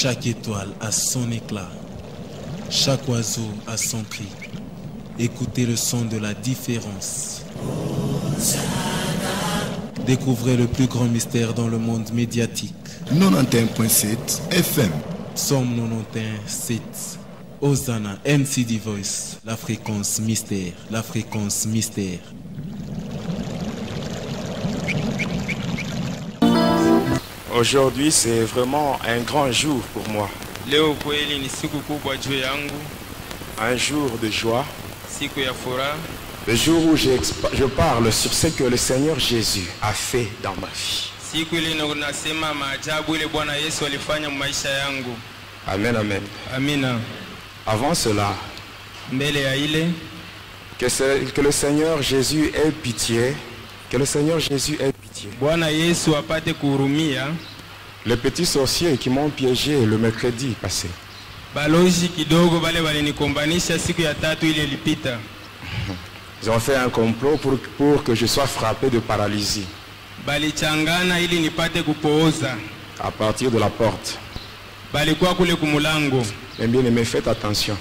Chaque étoile a son éclat, chaque oiseau a son cri. Écoutez le son de la différence. Découvrez le plus grand mystère dans le monde médiatique. 91.7 FM. Somme 91.7. Hosanna, MCD Voice, la fréquence mystère, la fréquence mystère. Aujourd'hui, c'est vraiment un grand jour pour moi. Leo kweli ni siku kubwa juu yangu, Un jour de joie. siku ya furaha, Le jour où je parle sur ce que le Seigneur Jésus a fait dans ma vie. siku ile nasema maajabu ile Bwana Yesu alifanya maisha yangu. Amen, amen. Amina. Avant cela, Mbele ya ile que le Seigneur Jésus ait pitié. Que le Seigneur Jésus ait pitié. Bwana Yesu apate kuhurumia Les petits sorciers qui m'ont piégé le mercredi passé. balozi kidogo bale walinikombanisha siku ya tatu ile ilipita. Ils ont fait un complot pour que je sois frappé de paralysie Balichangana ili nipate kupooza. à partir de la porte. Balikuwa kule kumulango. Mes bien-aimés, faites attention.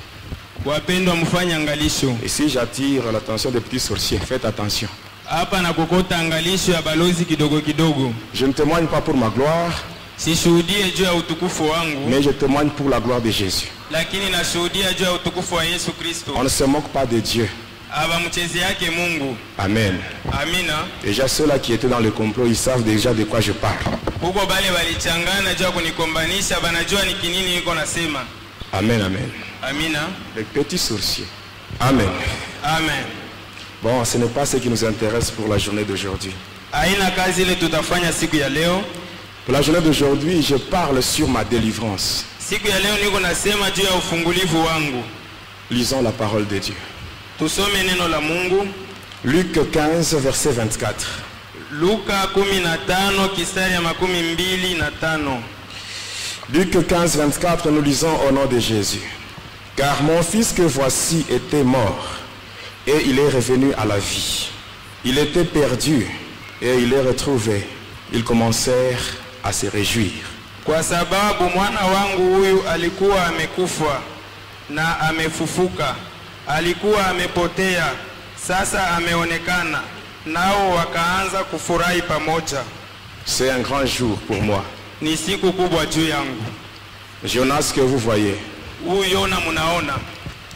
Wapendwa, mfanye angalisho. Et si j'attire l'attention des petits sorciers, faites attention. Hapa na kokota angalisho ya balozi kidogo kidogo. Je ne témoigne pas pour ma gloire, Sishuhudie juu ya utukufu wangu, mais je témoigne pour la gloire de Jésus. lakini nashuhudia juu ya utukufu wa Yesu Kristo. On ne se moque pas de Dieu. Aba mchezi yake Mungu. Amen. Amina. Déjà ceux-là qui étaient dans le complot, ils savent déjà de quoi je parle. Huko bale walichangana juu ya kunikombanisha, banajua ni kinini niko nasema. Amen, amen. Amina. Les petits sorciers. Amen. Amen. Bon, ce n'est pas ce qui nous intéresse pour la journée d'aujourd'hui. Haina kazi ile tutafanya siku ya leo. Pour la journée d'aujourd'hui, je parle sur ma délivrance. Siku ya leo niko nasema juu ya ufungulivu wangu. Lisons la parole de Dieu. Tusome neno la Mungu. Luc 15, verset 24. Luka 15 kistari ya 25. Luc 15, 24, nous lisons au nom de Jésus. Car mon fils que voici était mort, et il est revenu à la vie. Il était perdu, et il est retrouvé. Ils commencèrent à se réjouir. Kwa sababu mwana wangu huyu alikuwa amekufa na amefufuka. Alikuwa amepotea, sasa ameonekana. Nao wakaanza kufurahi pamoja. C'est un grand jour pour moi. Ni siku kubwa juu yangu. Jonas que vous voyez Huyu Yona munaona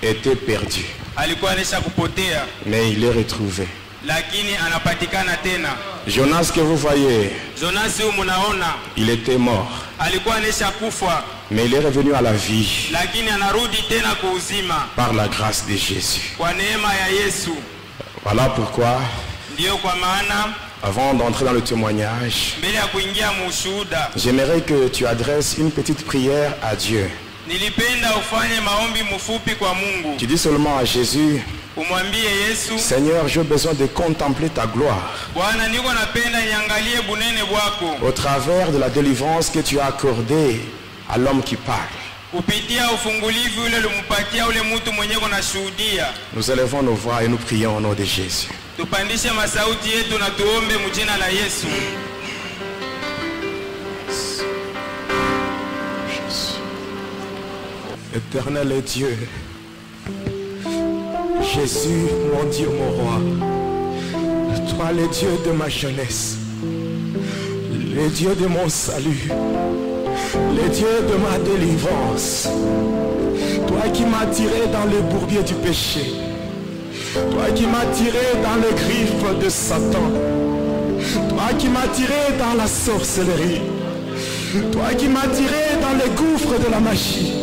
était perdu, alikuwa anesha kupotea, mais il est retrouvé. lakini anapatikana tena. Jonas que vous voyez, Jonasi huyu munaona il était mort, alikuwa anesha kufa, mais il est revenu à la vie lakini anarudi tena kuuzima par la grâce de Jésus. kwa neema ya Yesu. Voilà pourquoi, Ndiyo kwa maana avant d'entrer dans le témoignage, mbele ya kuingia mushuhuda, j'aimerais que tu adresses une petite prière à Dieu. nilipenda ufanye maombi mfupi kwa Mungu. Tu dis seulement à Jésus, Umwambie Yesu, Seigneur, j'ai besoin de contempler ta gloire Bwana, niko napenda niangalie bunene bwako au travers de la délivrance que tu as accordée à l'homme qui parle. kupitia ufungulivu ule ulimpatia ule mtu mwenye kuna shuhudia. Nous élevons nos voix et nous prions au nom de Jésus. Tupandishe masauti yetu na tuombe mjina la Yesu. Éternel est Dieu, Jésus, mon Dieu, mon roi, toi le Dieu de ma jeunesse, le Dieu de mon salut, le Dieu de ma délivrance, toi qui m'as tiré dans le bourbier du péché, toi qui m'as tiré dans les griffes de Satan, toi qui m'as tiré dans la sorcellerie, toi qui m'as tiré dans les gouffres de la magie.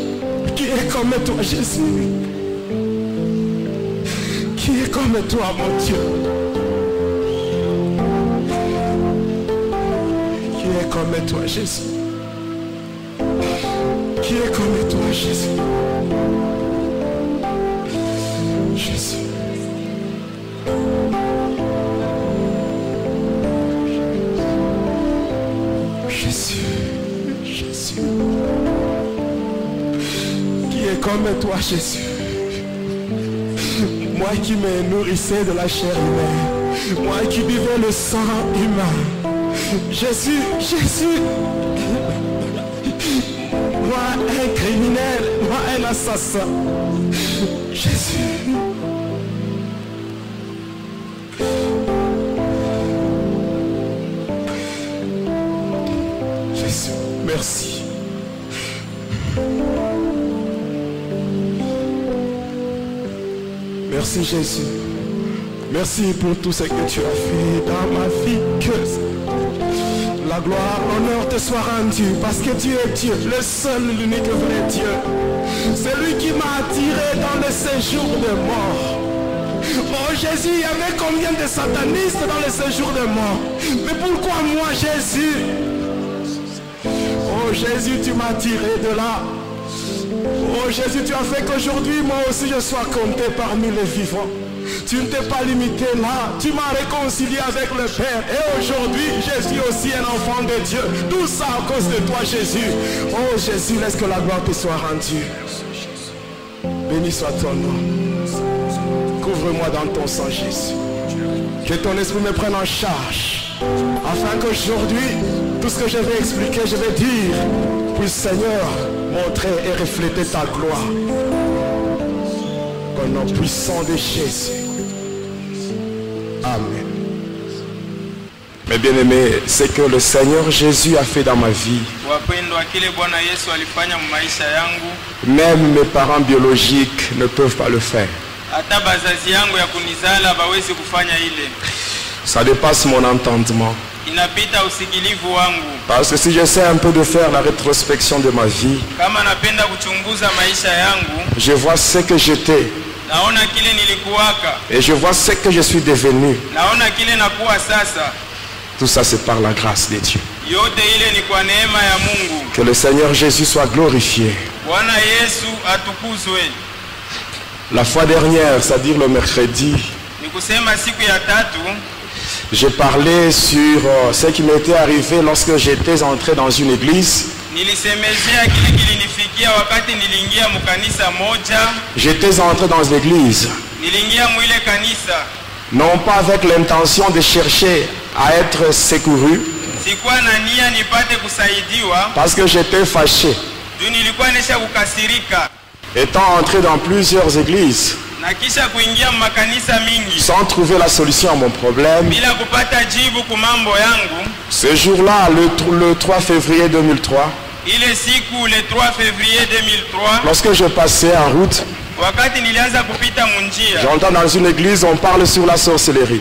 Qui est comme toi, Jésus? Qui est comme toi, mon Dieu? Qui est comme toi, Jésus? Qui est comme toi, Jésus? Jésus. Jésus. Jésus. Comme toi, Jésus, moi qui me nourrissais de la chair humaine, moi qui buvais le sang humain, Jésus, Jésus, moi un criminel, moi un assassin. Jésus. Jésus, merci. Merci Jésus. Merci pour tout ce que tu as fait dans ma vie. Que la gloire, l'honneur te soit rendu parce que tu es Dieu, le seul, l'unique vrai Dieu. C'est lui qui m'a attiré dans le séjour de mort. Oh Jésus, il y avait combien de satanistes dans le séjour de mort? Mais pourquoi moi Jésus? Oh Jésus, tu m'as tiré de là. Oh Jésus, tu as fait qu'aujourd'hui moi aussi je sois compté parmi les vivants. Tu ne t'es pas limité là, tu m'as réconcilié avec le Père. Et aujourd'hui, je suis aussi un enfant de Dieu. Tout ça à cause de toi, Jésus. Oh Jésus, laisse que la gloire te soit rendue. Béni soit ton nom. Couvre-moi dans ton sang, Jésus. Que ton esprit me prenne en charge. Afin qu'aujourd'hui, tout ce que je vais expliquer, je vais dire, puisse Seigneur montrer et refléter ta gloire. Au nom puissant de Jésus. Amen. Mes bien-aimés, ce que le Seigneur Jésus a fait dans ma vie, même mes parents biologiques ne peuvent pas le faire. Ça dépasse mon entendement. Parce que si j'essaie un peu de faire la rétrospection de ma vie, je vois ce que j'étais et je vois ce que je suis devenu. Tout ça c'est par la grâce de Dieu. Que le Seigneur Jésus soit glorifié. La fois dernière, c'est-à-dire le mercredi, j'ai parlé sur ce qui m'était arrivé lorsque j'étais entré dans une église. J'étais entré dans l'église, non pas avec l'intention de chercher à être secouru, parce que j'étais fâché. Étant entré dans plusieurs églises, sans trouver la solution à mon problème, ce jour-là, le 3 février 2003, lorsque je passais en route, j'entends dans une église, on parle sur la sorcellerie.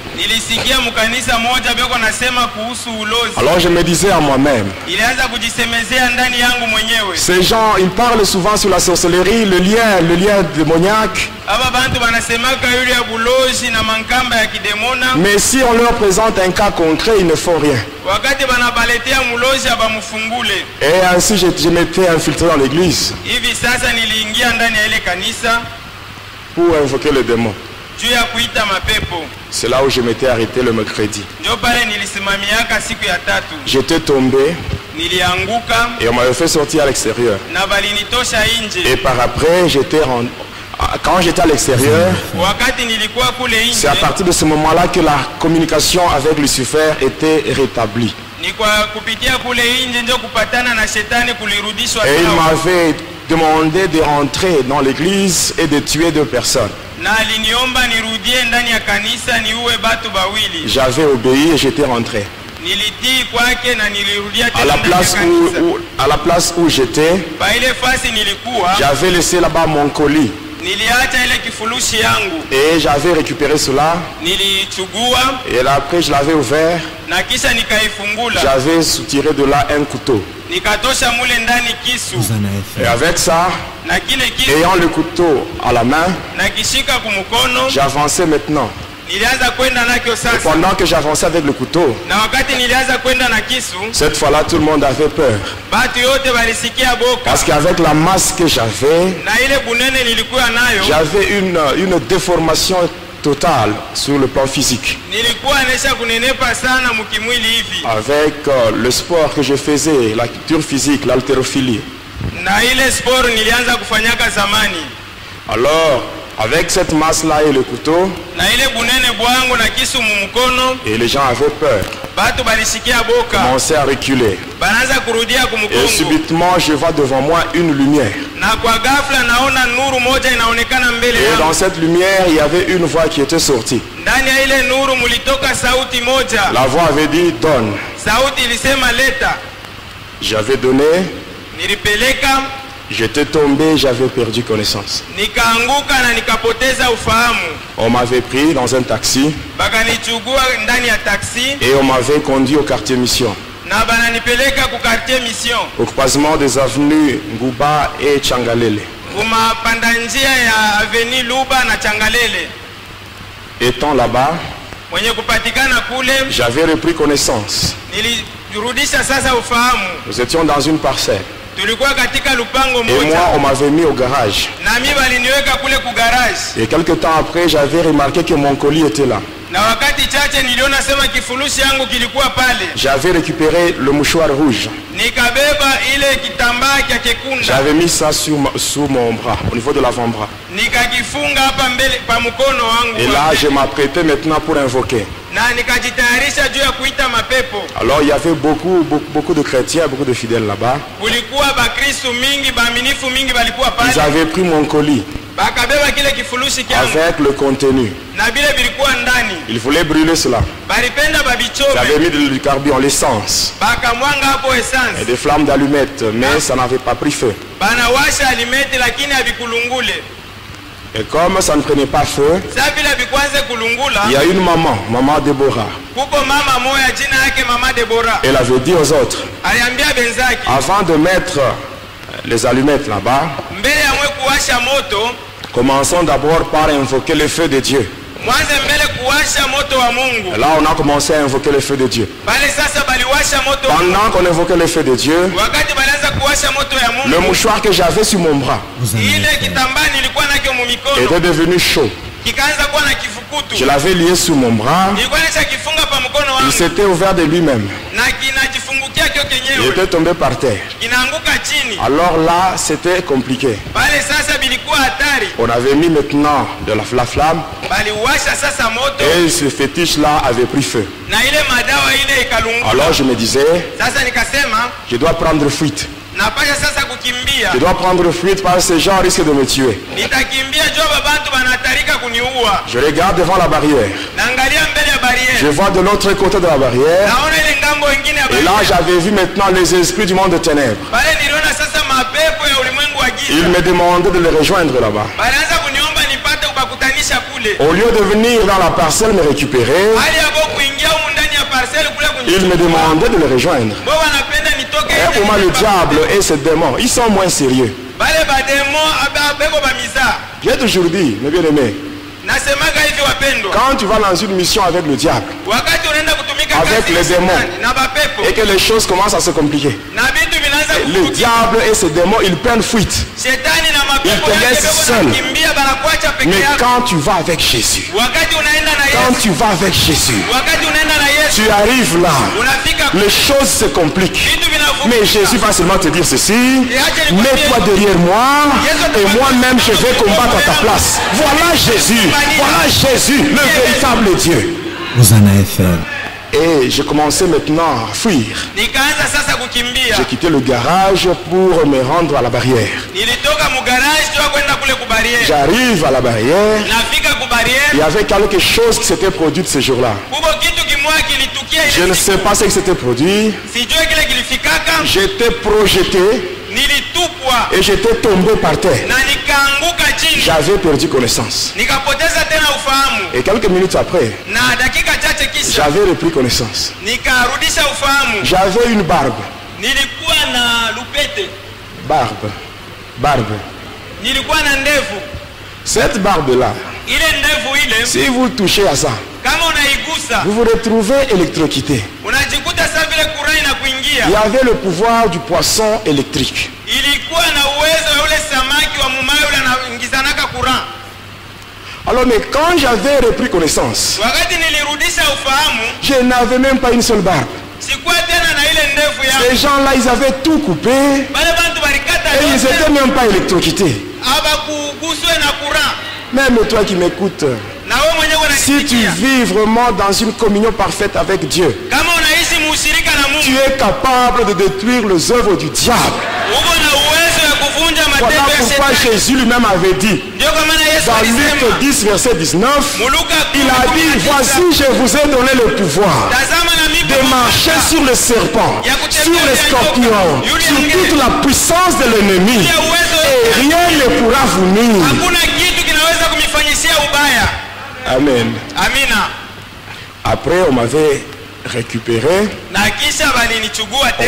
Alors je me disais à moi-même, ces gens, ils parlent souvent sur la sorcellerie, le lien démoniaque. Mais si on leur présente un cas concret, ils ne font rien. Et ainsi je m'étais infiltré dans l'église pour invoquer le démon. C'est là où je m'étais arrêté le mercredi. J'étais tombé et on m'avait fait sortir à l'extérieur. Et par après, quand j'étais à l'extérieur, c'est à partir de ce moment-là que la communication avec Lucifer était rétablie. Et il m'avait demandé de rentrer dans l'église et de tuer 2 personnes. J'avais obéi et j'étais rentré. À la place où j'étais, j'avais laissé là-bas mon colis. Et j'avais récupéré cela. Et là, après je l'avais ouvert. J'avais soutiré de là un couteau. Et avec ça, ayant le couteau à la main, j'avançais maintenant. Et pendant que j'avançais avec le couteau, cette fois-là tout le monde avait peur. Parce qu'avec la masse que j'avais une déformation totale sur le plan physique. Avec le sport que je faisais, la culture physique, l'haltérophilie. Alors, avec cette masse-là et le couteau, et les gens avaient peur. batu balisikia boka commençaient à reculer. banaanza kurudia Et kumukongo subitement, je vois devant moi une lumière. na kwa ghafla naona nuru moja inaonekana mbele Et dans yangu. cette lumière, il y avait une voix qui était sortie. Ndani ya ile nuru mulitoka sauti moja. La voix avait dit, donne. Sauti ilisema leta. J'avais donné, Nilipeleka, j'étais tombé, j'avais perdu connaissance. nikaanguka na nikapoteza ufahamu. On m'avait pris dans un taxi Bakanichukua ndani ya taksi et on m'avait conduit au quartier Mission, na bananipeleka ku quartier Mission. au croisement des avenues Ngouba et Tchangalele. Kuma panda njia ya Avenue Luba na Changalele. Étant là-bas, Mwenye kupatikana kule j'avais repris connaissance. nilirudisha sasa ufahamu. Nous étions dans une parcelle. Tulikuwa katika lupango Et moi, moja. on m'avait mis au garage. Na mimi baliniweka kule ku garage. Et quelque temps après, j'avais remarqué que mon colis était là. Na wakati chache niliona sema kifurushi yangu kilikuwa pale. J'avais récupéré le mouchoir rouge. Nikabeba ile kitambaa cha kekunda. J'avais mis ça sous mon bras, au niveau de l'avant-bras. Nikakifunga hapa mbele pa mkono wangu. Et là, je m'apprêtais maintenant pour invoquer. Na nikajitayarisha juu ya kuita mapepo. Alors, il y avait beaucoup de chrétiens, beaucoup de fidèles là-bas. Kulikuwa bakristo mingi, baaminifu mingi balikuwa Ils pale. avaient pris mon colis Bakabeba kile kifurushi kyangu. avec le contenu. Na bile bilikuwa ndani. Ils voulaient brûler cela. Balipenda babichobe. J'avais mis du carburant, l'essence Bakamwanga hapo et essence. des flammes d'allumettes, mais ça n'avait pas pris feu. Banawasha alimeti lakini havikulungule. Et comme ça ne prenait pas feu, Sasa vile vikwanze kulungula, il y a une maman Déborah. kuko mama moya jina yake mama Deborah. Elle avait dit aux autres, Aliambia benzaki, avant de mettre les allumettes là-bas, mbele ya mwe kuwasha moto, commençons d'abord par invoquer le feu de Dieu. mwanze mbele kuwasha moto wa Mungu. Et là, on a commencé à invoquer le feu de Dieu. Bale sasa baliwasha moto. Pendant qu'on invoquait le feu de Dieu, Wakati balianza kuwasha moto ya le Mungu, mouchoir que j'avais sur mon bras ile kitambaa nilikuwa nakyo mu mikono était devenu chaud. kikaanza kuwa na kifukutu. Je l'avais lié sous mon bras. Nilikuwa nisha kifunga pa mkono Il wangu s'était ouvert de lui-même. na kinajifungukia kyo Il kenyewe. était tombé par terre. Kinaanguka chini. Alors là, c'était compliqué. Bale sasa bilikuwa hatari. On avait mis maintenant de la flamme Baliwasha sasa moto et ce fétiche-là avait pris feu. na ile madawa ile ikalungula. Alors je me disais, Sasa nikasema je dois prendre fuite. napasha sasa kukimbia. Je dois prendre fuite parce que ces gens risquent de me tuer. Nitakimbia juu babantu banatarika kuniua. Je regarde devant la barrière. Naangalia mbele ya Je bariere. vois de l'autre côté de la barrière. Naona ile ngambo nyingine ya Et là, bariere. j'avais vu maintenant les esprits du monde de ténèbres. Bale niliona sasa mapepo ya ulimwengu wa Ils giza. me demandaient de les rejoindre là-bas. Balianza kuniomba nipate kubakutanisha kule. Au lieu de venir dans la parcelle me récupérer, Hali yabo kuingia humu ndani ya parcelle kule ils me demandaient de les rejoindre. Bo wanapenda nitoke Et pour moi, le diable et ses démons, ils sont moins sérieux. Bale bademo abego bamiza. J'ai toujours dit, mes bien-aimés, Nasemaga hivi wapendwa. quand tu vas dans une mission avec le diable Wakati unaenda kutumika Avec kazi les ya démons. shetani na bapepo. et que les choses commencent à se compliquer, Na vitu vinaanza le kukurukia. diable et ses démons, ils prennent fuite. Shetani na mapepo Il te laisse yake seul. kimbia banakuacha peke Mais yako. quand tu vas avec Jésus, Wakati unaenda na quand Yesu, tu vas avec Jésus, wakati unaenda na Yesu, tu arrives là, unafika les choses se compliquent. vitu vinavuka. Mais Jésus va seulement te dire ceci, mets-toi derrière moi et moi-même je vais combattre à ta place. Voilà Jésus, le véritable Dieu. Hosanna FM. Et j'ai commencé maintenant à fuir. Nikaanza sasa kukimbia. J'ai quitté le garage pour me rendre à la barrière. Nilitoka mu garage tu kwenda kule ku barriere. J'arrive à la barrière. Nafika ku barriere. Il y avait quelque chose qui s'était produit ce jour-là. Kuko kitu kimoja kilitukia ile. Je ne sais pas ce qui s'était produit. Sijue kile kilifikaka. J'étais projeté Nilitupwa et j'étais tombé par terre. na nikaanguka chini. J'avais perdu connaissance. Nikapoteza tena ufahamu. Et quelques minutes après, Na dakika chache kisha j'avais repris connaissance. nikarudisha ufahamu. J'avais une barbe. Nilikuwa na lupete. Barbe. Nilikuwa na ndevu. Cette barbe-là, Ile ndevu ile si vous touchez à ça, kama unaigusa vous vous retrouvez électrocuté. unajikuta sasa vile kurai na kuingia. Il y avait le pouvoir du poisson électrique. Ilikuwa na uwezo wa ule samaki wa mumayo ule anaingizanaka kuran. Alors, mais quand j'avais repris connaissance, Wakati nilirudisha ufahamu, je n'avais même pas une seule barbe. sikuwa tena na ile ndevu Ces yangu. gens-là, ils avaient tout coupé et Bale bantu balikata ils n'étaient yote même pas électrocutés. abakuguswe na kuran. Même toi qui m'écoutes, Na wewe mwenyewe si tu unanisikia. vis vraiment dans une communion parfaite avec Dieu, Kama tu es capable de détruire les œuvres du diable. Voilà pourquoi Jésus lui-même avait dit, dans Luc 10, verset 19, il a dit, voici, je vous ai donné le pouvoir de marcher sur les serpents, sur les scorpions, sur toute la puissance de l'ennemi, et rien ne pourra vous nuire. Amen. Après, on m'avait récupéré, on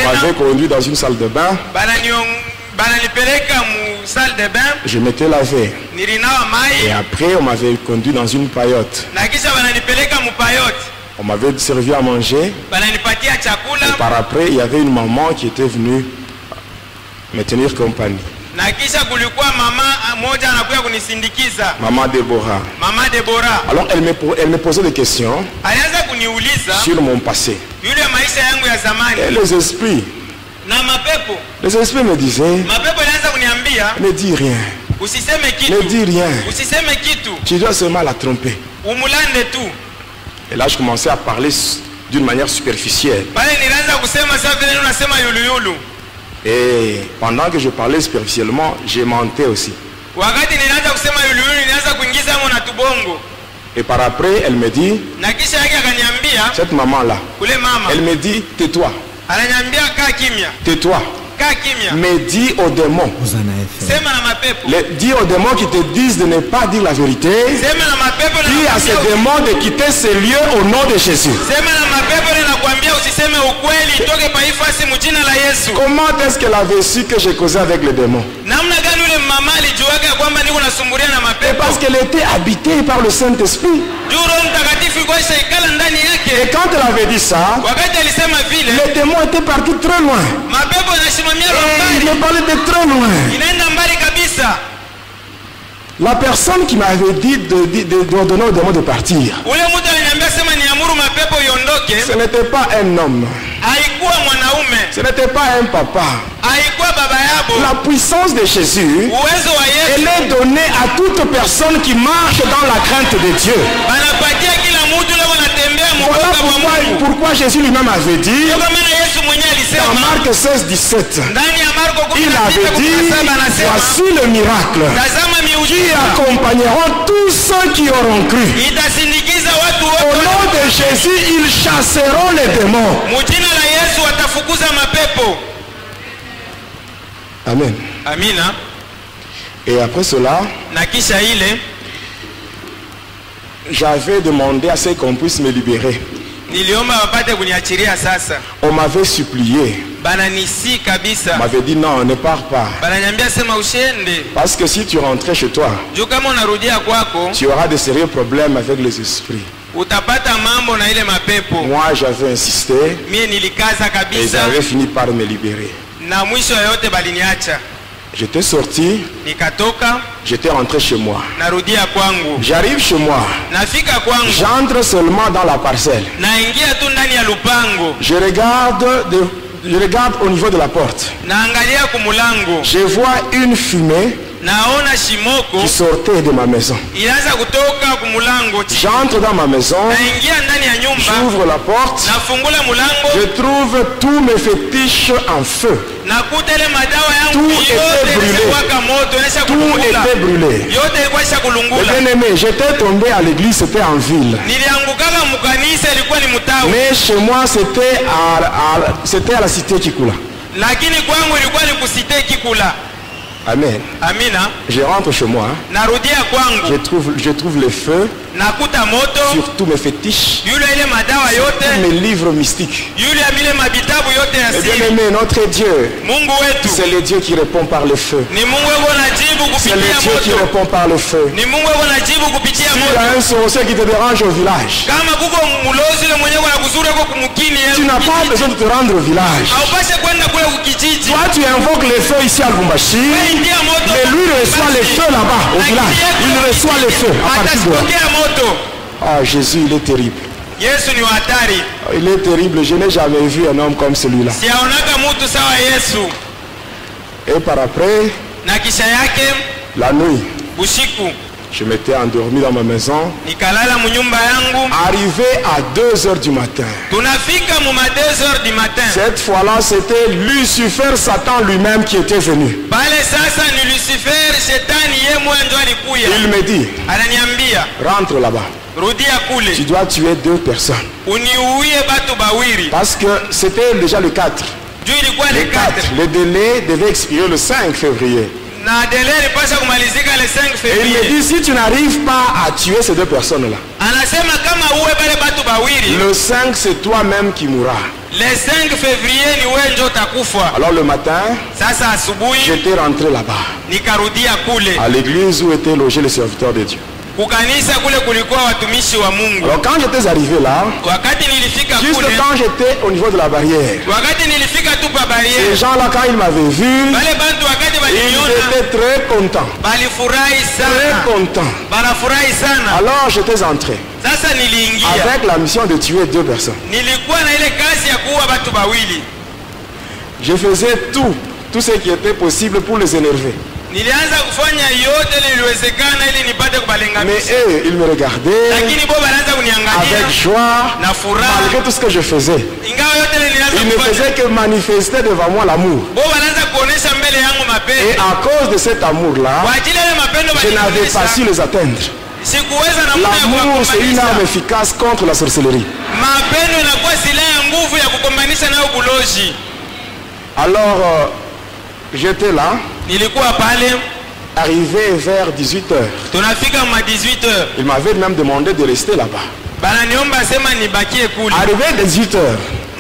m'avait conduit dans une salle de bain. Je m'étais lavé. Et après, on m'avait conduit dans une paillote. On m'avait servi à manger. Et par après, il y avait une maman qui était venue me tenir compagnie. Maman Déborah. Alors elle me posait des questions sur mon passé. Et les esprits me disaient, ne dis rien. Ne dis rien. Tu dois seulement la tromper. Et là je commençais à parler d'une manière superficielle. Et pendant que je parlais superficiellement, j'ai menté aussi. Et par après, elle me dit, cette maman-là, elle me dit, tais-toi. Tais-toi. Mais dis aux démons. Dis aux démons qui te disent de ne pas dire la vérité. Dis à ces démons de quitter ces lieux au nom de Jésus. Comment est-ce qu'elle avait su que j'ai causé avec les démons? Et parce qu'elle était habitée par le Saint-Esprit. Et quand elle avait dit ça, les démons étaient partis très loin. Et il me parlait de très loin. La personne qui m'avait dit d'ordonner aux démons de partir, ce n'était pas un homme. Ce n'était pas un papa. La puissance de Jésus, elle est donnée à toute personne qui marche dans la crainte de Dieu. Voilà pourquoi Jésus lui-même avait dit, dans Marc 16, 17, il avait dit, voici le miracle qui accompagneront tous ceux qui auront cru. Au nom de Jésus, ils chasseront les démons. Amen. Et après cela, j'avais demandé à ce qu'on puisse me libérer. On m'avait supplié. On m'avait dit non, ne pars pas. Parce que si tu rentrais chez toi, tu auras de sérieux problèmes avec les esprits. Moi j'avais insisté et j'avais fini par me libérer. J'étais sorti, j'étais rentré chez moi. J'arrive chez moi, j'entre seulement dans la parcelle. Je regarde au niveau de la porte. Je vois une fumée qui sortait de ma maison. J'entre dans ma maison, j'ouvre la porte, je trouve tous mes fétiches en feu. Tout était brûlé. Tout était brûlé. Bien aimé, j'étais tombé à l'église, c'était en ville. Mais chez moi, c'était à la cité Kikula. Amen. Je rentre chez moi. Je trouve le feu sur tous mes fétiches, sur tous mes livres mystiques. Et bien aimé, notre Dieu, c'est le Dieu qui répond par le feu. C'est le Dieu qui répond par le feu. S'il y a un sorcier qui te dérange au village, tu n'as pas besoin de te rendre au village. Toi, tu invoques le feu ici à Lubumbashi, mais lui reçoit le feu là-bas au village. Il reçoit le feu à partir de là. Ah, Jésus, il est terrible. Il est terrible. Je n'ai jamais vu un homme comme celui-là. Et par après, la nuit, Je m'étais endormi dans ma maison. nikalala munyumba yangu. Arrivé à 2 heures du matin. Tunafika mu 2 heures du matin. Cette fois-là, c'était Lucifer, Satan lui-même qui était venu. Pale sasa ni Lucifer, shetani ye mwenye ndo alikuya. Il me dit, Ananiambia, rentre là-bas. rudia kule. Tu dois tuer 2 personnes. Uniuie batu bawiri. Parce que c'était déjà le 4. Juu ilikuwa Le le 4. Le délai devait expirer le 5 février. Na dele ilipasha kumalizika le 5 Et il me février. dit, si tu n'arrives pas à tuer ces 2 personnes-là, Anasema kama uwe bale batu bawiri, le 5, c'est toi-même qui mourras. le 5 février ni wewe ndio utakufa. Alors le matin, Sasa asubuhi j'étais rentré là-bas, nikarudia kule. à l'église où étaient logés les serviteurs de Dieu. Kukanisa kule kulikuwa watumishi wa Mungu. Alors quand j'étais arrivé là, Wakati nilifika juste kule, quand j'étais au niveau de la barrière, wakati nilifika tu pa ces barriere, gens-là, quand ils m'avaient vu, wale bantu wakati ils waliniona étaient très contents. balifurahi Très sana, contents. banafurahi sana. Alors j'étais entré Sasa niliingia, avec la mission de tuer 2 personnes. nilikuwa na ile kazi ya kuua batu bawili. Je faisais tout ce qui était possible pour les énerver. Nilianza kufanya yote liliwezekana ili nipate Mais kubalenganisha, eux, ils me regardaient lakini bo banaanza kuniangalia avec joie, na furaha, malgré tout ce que je faisais. ingawa yote ile nilianza Ils ne kufanya, faisaient que manifester devant moi l'amour. bo banaanza kuonesha mbele yangu Et mapenzi. à cause de cet amour-là, Kwa ajili ya ile mapendo je n'avais pas su balinionyesha, les atteindre. sikuweza na muda ya L'amour, c'est une arme kuwakombanisha. efficace contre la sorcellerie. Mapendo inakuwa silaha ya nguvu ya kukombanisha nayo buloji. Alors, j'étais là, Nilikuwa pale, arrivé vers 18h. tunafika ma 18h, Il m'avait même demandé de rester là-bas. bananiomba sema nibakie kule. Arrivé à 18h,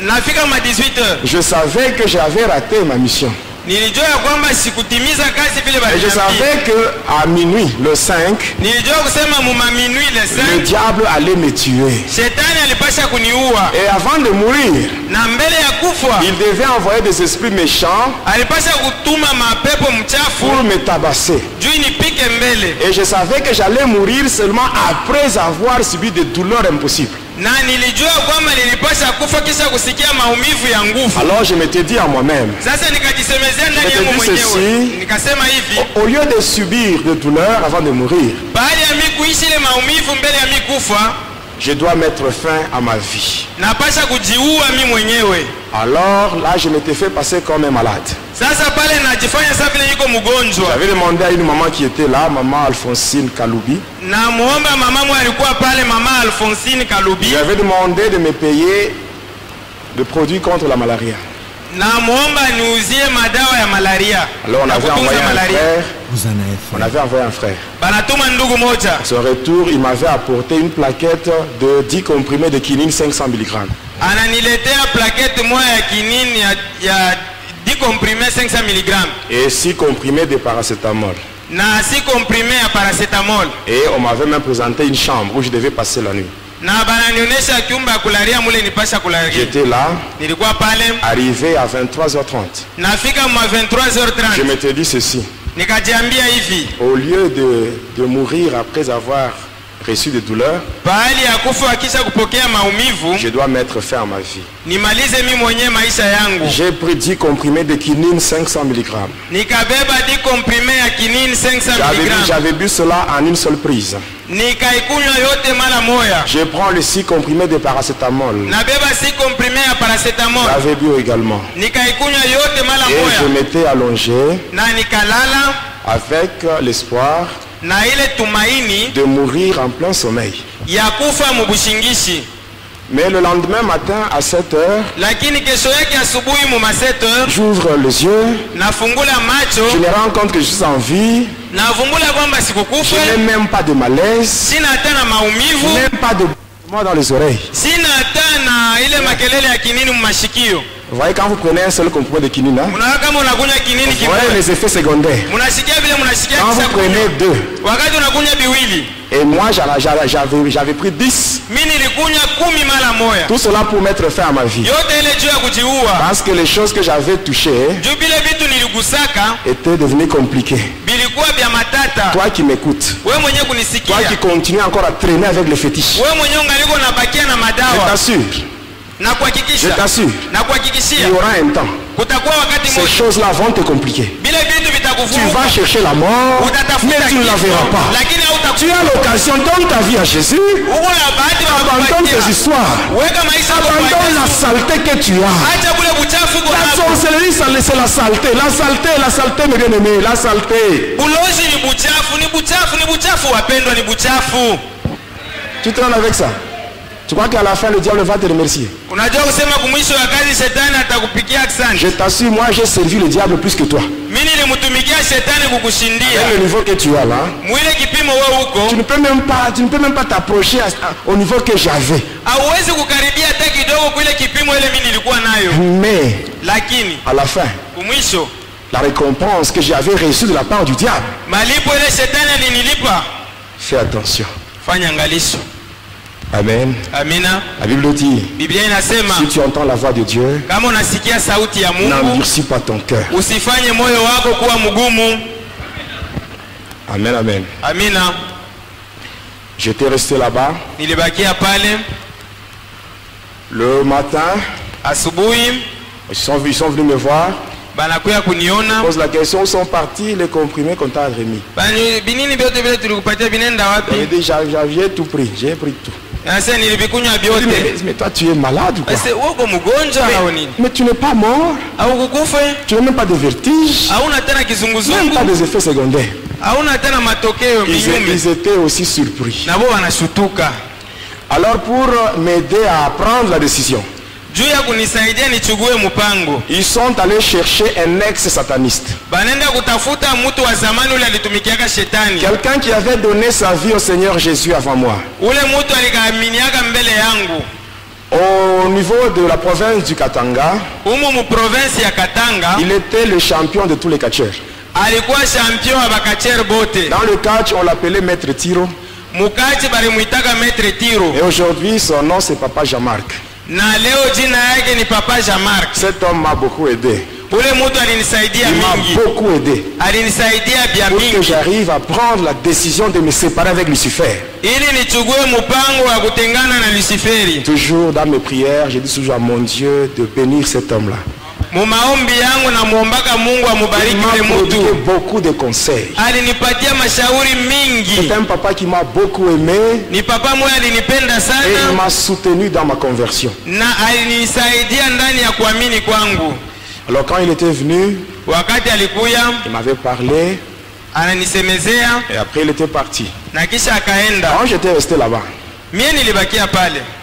Nafika ma 18h, je savais que j'avais raté ma mission. nilijua ya kwamba sikutimiza kazi vile Et je baliniambia. savais qu'à minuit, le 5, Nilijua kusema muma minui le le 5 diable allait me tuer. shetani alipasha kuniua, Et avant de mourir, na mbele ya kufa il devait envoyer des esprits méchants alipasha kutuma mapepo pour mchafu me tabasser. juu nipike mbele, Et je savais que j'allais mourir seulement après avoir subi des douleurs impossibles. na nilijua kwamba nilipasha kufa kisha kusikia maumivu ya nguvu. Alors je m'étais dit à moi-même, Sasa nikajisemezea ndani Je te yangu dis mwenyewe, ceci. nikasema hivi, au lieu de subir des douleurs avant de mourir, baada ya mi kuishi ile maumivu mbele ya mi kufa, je dois mettre fin à ma vie. napasha kujiua mi mwenyewe. Alors là, je m'étais fait passer comme un malade. Sasa pale najifanya sasa vile niko mgonjwa, J'avais demandé à une maman qui était là, maman Alphonsine Kaloubi. na muomba mamamu alikuwa pale, mama Alphonsine Kalubi, J'avais demandé de me payer des produits contre la malaria. na muomba niuzie madawa ya malaria. Alors on na avait kutunza envoyé un malaria. frère. Vous en avez On fait. avait envoyé un frère. Banatuma ndugu moja, À son retour, il m'avait apporté une plaquette de 10 comprimés de quinine 500 mg. ananiletea plaketi moja ya kinini ya 10 comprime 500 mg Et 6 comprimés de paracétamol. na 6 comprime ya paracetamol, Et on m'avait même présenté une chambre où je devais passer la nuit. na bananionyesha chumba ya kularia mule nipasha kularia. J'étais là, Nilikuwa pale, arrivé à 23h30. nafika mwa Je 23h30, m'étais dit ceci. nikajiambia hivi, Au lieu de mourir après avoir reçu des douleurs, bahali ya kufa kisha kupokea maumivu, je dois mettre fin à ma vie. nimalize mi mwenyewe maisha yangu. J'ai pris 10 comprimés de quinine 500 mg. Nikabeba 10 comprime ya kinini 500 mg, J'avais bu cela en une seule prise. nikaikunywa yote mara moya. Je prends les 6 comprimés de paracétamol. Nabeba 6 comprime ya paracetamol, J'avais bu également. nikaikunywa yote mara Et je moya, m'étais allongé na nikalala avec l'espoir na ile tumaini de mourir en plein sommeil. ya kufa mubushingishi. Mais le lendemain matin à 7h, Lakini kesho yake asubuhi mu 7h j'ouvre les yeux, nafungula je macho, me rends compte que je suis en vie, navumbula kwamba je sikukufa, n'ai même pas de malaise, sina hata na je maumivu, n'ai pas de battement dans les oreilles. sina hata na ile makelele ya kinini mumashikio. Vous voyez, quand vous prenez un seul comprimé de quinine, hein, Unaona kama unakunywa kinini vous voyez kimoja, les effets secondaires. munasikia vile munasikia Quand kisha vous prenez kunywa. 2, Wakati unakunywa biwili, et moi j'avais pris 10, mimi nilikunywa 10 mara moya, tout cela pour mettre fin à ma vie. yote ile juu ya kujiua. Parce que les choses que j'avais touchées Juu vile vitu niligusaka étaient devenues compliquées. bilikuwa vya matata. Toi qui m'écoutes, Wewe mwenyewe toi kunisikia, qui continues encore à traîner avec les fétiches, wewe mwenyewe ungaliko unabakia na je madawa, t'assure, na je kuhakikisha t'assure, na il kuhakikishia y aura un temps. kutakuwa wakati Ces mmoja choses-là vont te compliquer. vile vitu vas chercher la mort, mais tu ne la verras pas. Tu as l'occasion, donne ta vie à Jésus. Abandonne tes histoires. Abandonne la saleté que tu as. La sorcellerie, c'est la saleté. La saleté, mes bien-aimés, la saleté. Tu te rends avec ça? Tu crois qu'à la fin le diable va te remercier? Je t'assure, moi j'ai servi le diable plus que toi. Quel est le niveau que tu as là? Tu ne peux même pas t'approcher au niveau que j'avais. Mais à la fin, la récompense que j'avais reçue de la part du diable. Fais attention. Amen. Amina. La Bible dit, si tu entends la voix de Dieu, n'endurcis pas ton cœur. Amen, amen. Amina. J'étais resté là-bas. Le matin, ils sont venus me voir. Pose la question, où sont partis les comprimés qu'on t'a remis? J'avais tout pris, j'ai pris tout. Mais toi tu es malade ou quoi? Mais tu n'es pas mort. Tu n'as même pas de vertige. Même pas des effets secondaires. Ils étaient aussi surpris. Alors pour m'aider à prendre la décision, ils sont allés chercher un ex-sataniste. Quelqu'un qui avait donné sa vie au Seigneur Jésus avant moi. Au niveau de la province du Katanga, il était le champion de tous les catcheurs. Dans le catch, on l'appelait Maître Tiro. Et aujourd'hui, son nom c'est Papa Jean-Marc. Cet homme m'a beaucoup aidé. Il m'a beaucoup aidé pour que j'arrive à prendre la décision de me séparer avec Lucifer. Toujours dans mes prières, je dis toujours à mon Dieu de bénir cet homme-là. Il m'a donné beaucoup de conseils. C'est un papa qui m'a beaucoup aimé et il m'a soutenu dans ma conversion. Alors quand il était venu, il m'avait parlé et après il était parti. Quand j'étais resté là-bas,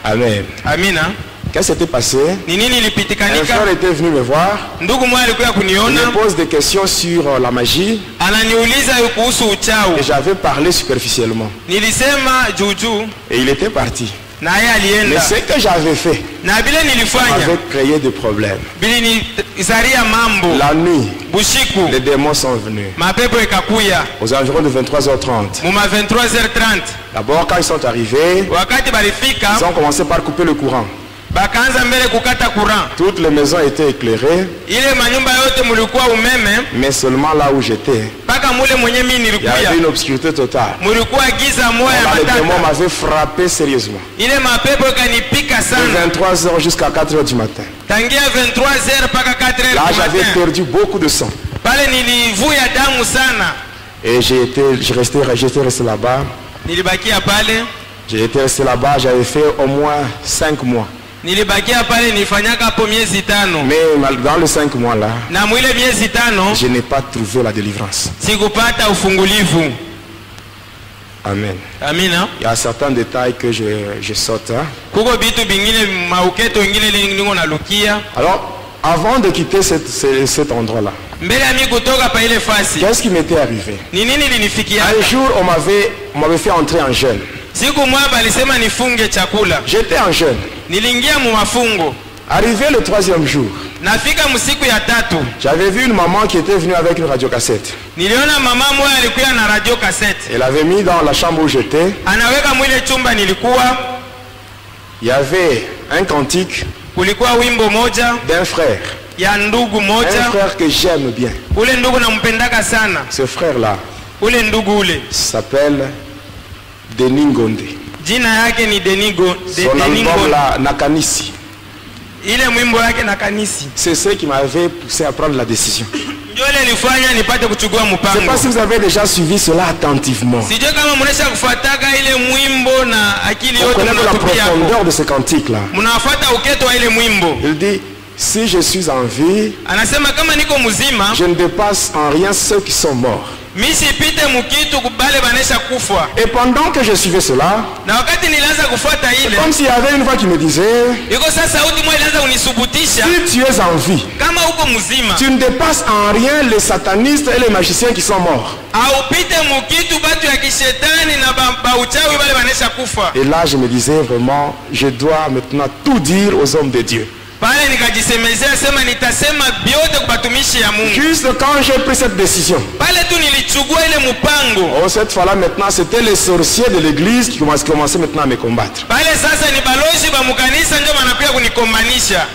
Amen. Qu'est-ce qui s'était passé? Un frère était venu me voir. Il me pose des questions sur la magie. Et j'avais parlé superficiellement. Et il était parti. Mais ce que j'avais fait avait créé des problèmes. La nuit, les démons sont venus. Aux environs de 23h30. D'abord, quand ils sont arrivés, ils ont commencé par couper le courant. Toutes les maisons étaient éclairées, mais seulement là où j'étais, il y avait une obscurité totale. Là, les démons m'avaient frappé sérieusement. De 23h jusqu'à 4h du matin. Là, j'avais perdu beaucoup de sang. Et j'étais resté là-bas. J'ai été resté là-bas, j'avais fait au moins 5 mois. Mais dans les 5 mois là, je n'ai pas trouvé la délivrance. Amen. Il y a certains détails que je saute. Alors, avant de quitter cet endroit-là, qu'est-ce qui m'était arrivé? Un jour, on m'avait fait entrer en jeûne. J'étais en jeûne. Arrivé le 3e jour, j'avais vu une maman qui était venue avec une radiocassette. Elle avait mis dans la chambre où j'étais. Il y avait un cantique d'un frère. Un frère que j'aime bien. Ce frère-là s'appelle Denis Ngonde. Son album là, Nakanisi. C'est ce qui m'avait poussé à prendre la décision. Ndio ile ilifanya nipate kuchukua Je ne sais pas mpango. si vous avez déjà suivi cela attentivement. Sijui kama mnaisha kufuataka ile mwimbo na akili Vous yote connaissez la mnatupia hapo. profondeur de ce cantique-là. Mnafuata uketo wa ile mwimbo. Il dit, si je suis en vie, Anasema kama niko mzima, je ne dépasse en rien ceux qui sont morts. mimi sipite mkitu kubale banesha kufa. Et pendant que je suivais cela, Na wakati nilianza kufuata ile, comme s'il y avait une voix qui me disait, iko sasa sauti moja ilianza kunisubutisha si tu es en vie, kama uko mzima, tu ne dépasses en rien les satanistes et les magiciens qui sont morts. aupite mkitu batu ya kishetani na bauchawi bale banesha kufa. Et là, je me disais vraiment, je dois maintenant tout dire aux hommes de Dieu. Pale nikajisemezea sema nitasema biote kwa batumishi ya Mungu. Juste quand j'ai pris cette décision, Pale tu nilichukua ile mpango. oh, cette fois-là maintenant, c'était les sorciers de l'église qui commençaient maintenant à me combattre. Pale sasa ni balozi ba mukanisa ndio wanakuja kunikombanisha.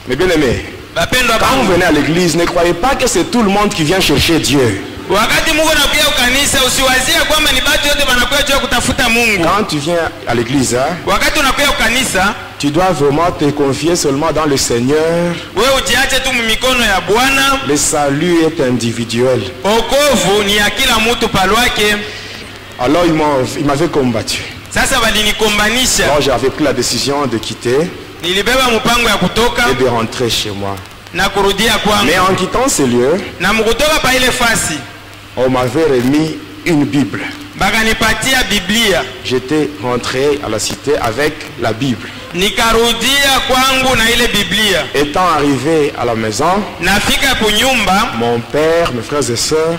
Mais bien aimé, Bapendwa quand vous bangu. venez à l'église, ne croyez pas que c'est tout le monde qui vient chercher Dieu. Wakati Mungu anakuja ukanisa usiwazie kwamba ni batu yote wanakuja juu ya kutafuta Mungu. Quand tu viens à l'église, hein, Wakati unakuja ukanisa, tu dois vraiment te confier seulement dans le Seigneur. wewe ujiache tu mikono ya Bwana. Le salut est individuel. Okovu ni ya kila mtu palwake. Alors il m'avait combattu. Sasa walinikombanisha. Alors j'avais pris la décision de quitter Nilibeba mpango ya kutoka et de rentrer chez moi. na kurudia kwangu. Mais en quittant ce lieu, Na mkutoka pa ile fasi, on m'avait remis une Bible. bakanipatia Biblia. J'étais rentré à la cité avec la Bible. Nikarudia kwangu na ile Biblia. Étant arrivé à la maison, Nafika kunyumba, mon père, mes frères et sœurs,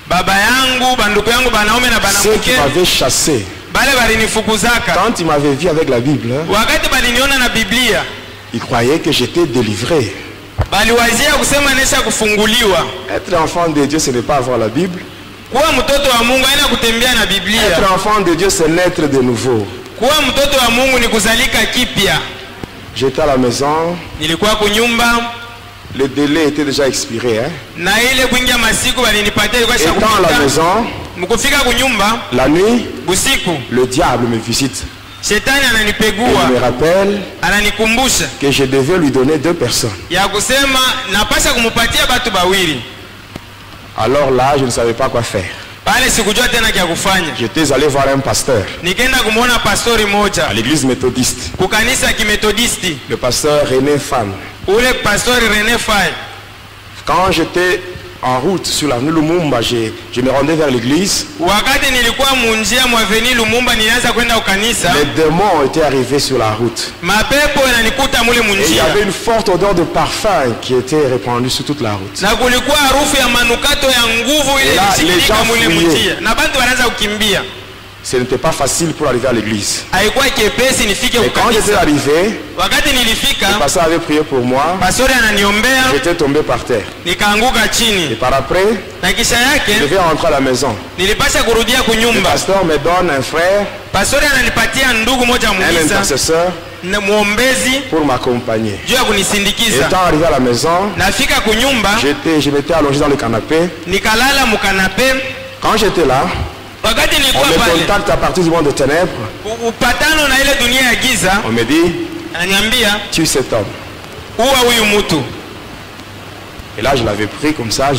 baba yangu, banduku yangu banaume na ceux qui banamuke m'avaient chassé, bale balinifukuzaka. quand ils m'avaient vu avec la Bible, Wakati baliniona na Biblia, ils croyaient que j'étais délivré. baliwazia kusema nesha kufunguliwa. Être enfant de Dieu, ce n'est pas avoir la Bible. Kuwa mtoto wa Mungu haina kutembea na Biblia. Être enfant de Dieu, c'est naître de nouveau. Kuwa mtoto wa Mungu ni kuzalika kipya. J'étais à la maison, Nilikuwa kunyumba le délai était déjà expiré. Hein. na ile kuingia masiku balinipatia ilikuwa Étant à la shakupita. maison, Mkufika kunyumba la nuit, usiku, le diable me visite. shetani Et il me ananipegua, rappelle ananikumbusha que je devais lui donner 2 personnes. ya kusema napasha kumupatia batu bawili. Alors là, je ne savais pas quoi faire. Pale sikujua tena kya kufanya. J'étais allé voir un pasteur Nikaenda kumwona pastori moja à l'église méthodiste, kukanisa ya kimetodisti, le pasteur René Fan. ule pastori René Faye. Quand j'étais en route sur l'avenue Lumumba, je me rendais vers l'église. Wakati nilikuwa munjia mwaveni Lumumba, nilianza kwenda ukanisa, Les démons étaient arrivés sur la route. mapepo yananikuta mule Et il y munjia, avait une forte odeur de parfum qui était répandue sur toute la route. na kulikuwa harufu ya manukato ya nguvu ile Ela, ilishikika les gens mule fuyaient. munjia, na bantu wanaanza kukimbia. Ce n'était pas facile pour arriver à l'église. Haikuwa kepesi nifike Et quand j'étais ukanisa. arrivé, Wakati le nilifika, pasteur avait prié pour moi. pastori ananiombea, J'étais tombé par terre. nikaanguka Et chini, par après, na kisha je yake devais rentrer à la maison. nilipasha kurudia Le kunyumba. pasteur me donne un frère, Pastori ananipatia ndugu moja un Muisa intercesseur na muombezi pour m'accompagner. juu ya kunisindikiza. Étant arrivé à la maison, Nafika kunyumba, je m'étais allongé dans le canapé. nikalala mukanape. Quand j'étais là, Wakati on nilikuwa me pale, contacte à partir du monde de ténèbres. upatano na ile dunia ya giza, On me dit, ananiambia tue cet homme. uwa huyu mtu. Et là, je l'avais pris comme ça.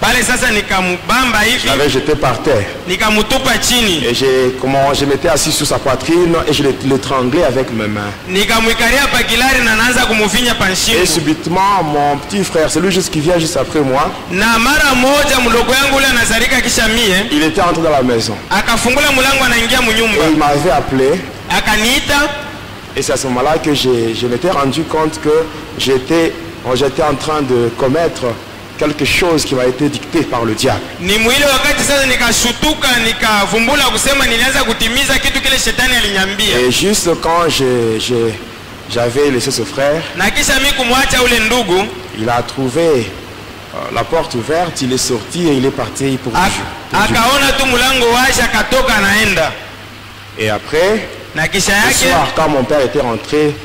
Pale sasa nikamubamba Je hivi, l'avais jeté par terre. nikamutupa chini, Et je m'étais assis sur sa poitrine et je l'étranglais avec mes mains. nikamwikaria pakilari na naanza kumuvinya Et panshingo. subitement, mon petit frère, celui qui vient juste après moi, Na mara moja mdogo yangu ule anazarika kisha mie, il était entré dans la maison. akafungula mulango anaingia Et munyumba, il m'avait appelé. akaniita. Et c'est à ce moment-là que je m'étais rendu compte que j'étais en train de commettre quelque chose qui m'a été dicté par le diable. Ni mwile wakati sasa nikashutuka, nikavumbula kusema nilianza kutimiza kitu kile shetani alinyambia. Et juste quand j'avais laissé ce frère, Na kisha mimi kumwacha ule ndugu, il a trouvé la porte ouverte, il est sorti et il est parti pour du akaona tu mlango wazi, akatoka anaenda. Et après, Na kisha le yake soir, quand mon père était rentré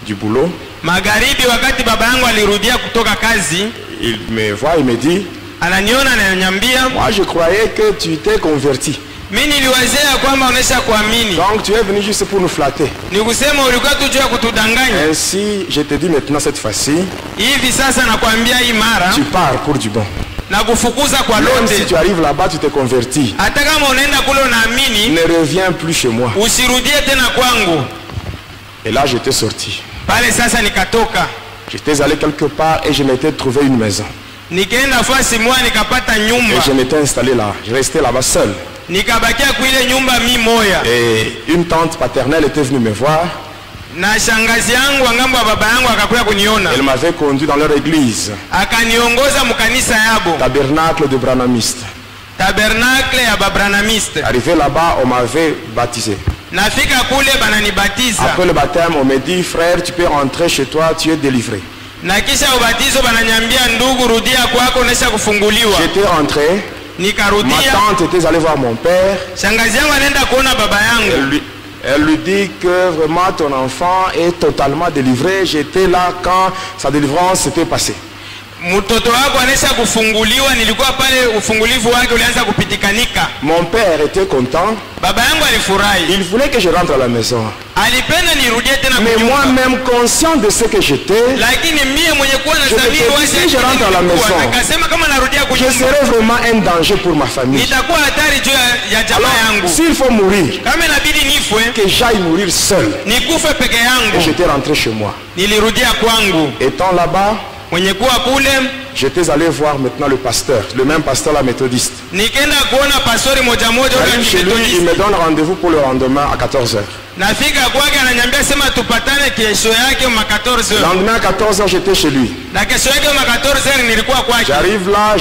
du boulot, magharibi, wakati baba yangu alirudia kutoka kazi, il me voit, il me dit, ananiona, ananiambia, moi je croyais que tu t'es converti. Mimi niliwazea kwamba unaisha kuamini. Donc tu es venu juste pour nous flatter. Nikusema ulikuwa tu juu ya kutudanganya. Ainsi, je te dis maintenant cette fois-ci, Hivi sasa nakwambia hii mara tu pars pour du bon. na kufukuza kwa Même si lote. tu arrives là-bas, tu te convertis. Hata kama unaenda kule unaamini, Ne reviens plus chez moi. usirudie tena kwangu. Et là, j'étais sorti. Pale sasa nikatoka. J'étais allé quelque part et je m'étais trouvé une maison. Nikaenda fasi moja nikapata Et nyumba. je m'étais installé là. Je restais là-bas seul. Nikabakia kuile nyumba mi moya. Et une tante paternelle était venue me voir. Na shangazi yangu wangambo wa baba yangu akakuja kuniona. Elle m'avait conduit dans leur église, Akaniongoza mkanisa yabo. tabernacle de Branamiste. Tabernacle ya babranamiste. Arrivé là-bas, on m'avait baptisé. Nafika kule bananibatiza. Après le baptême, on me dit, frère, tu peux rentrer chez toi, tu es délivré. Na kisha ubatizo bananyambia ndugu, rudia kwako unaisha kufunguliwa. J'étais rentré, ma Nikarudia. tante était allée voir mon père. Shangazi yangu anaenda kuona baba yangu. Elle lui dit que vraiment ton enfant est totalement délivré. J'étais là quand sa délivrance s'était passée. Mtoto wako anaisha kufunguliwa, nilikuwa pale ufungulivu wake ulianza kupitikanika. Mon père était content. Baba yangu alifurahi. Il voulait que je rentre à la maison. Alipenda nirudie tena Mais kunyumba. moi-même, conscient de ce que j'étais, Lakini mie mwenye kuwa na Je dhamiri me wazi dis, si je rentre à la maison, akasema kama narudia je kunyumba serais vraiment un danger pour ma famille. nitakuwa hatari juu ya jamaa Alors, yangu. s'il faut mourir, Kama inabidi nifwe que j'aille mourir seul. nikufe peke Et yangu. j'étais rentré chez moi. Nilirudia kwangu. Étant là-bas, Mwenye kuwa kule j'étais allé voir maintenant le pasteur, le même pasteur, la méthodiste. nikaenda kuona pastori moja moja ule J'arrive chez lui, il Methodiste. me donne rendez-vous pour le lendemain à 14h. Nafika kwake ananiambia sema tupatane kesho yake ma 14 Le heures. lendemain à 14h, j'étais chez lui. Na kesho yake ma 14 heures nilikuwa kwake. J'arrive là,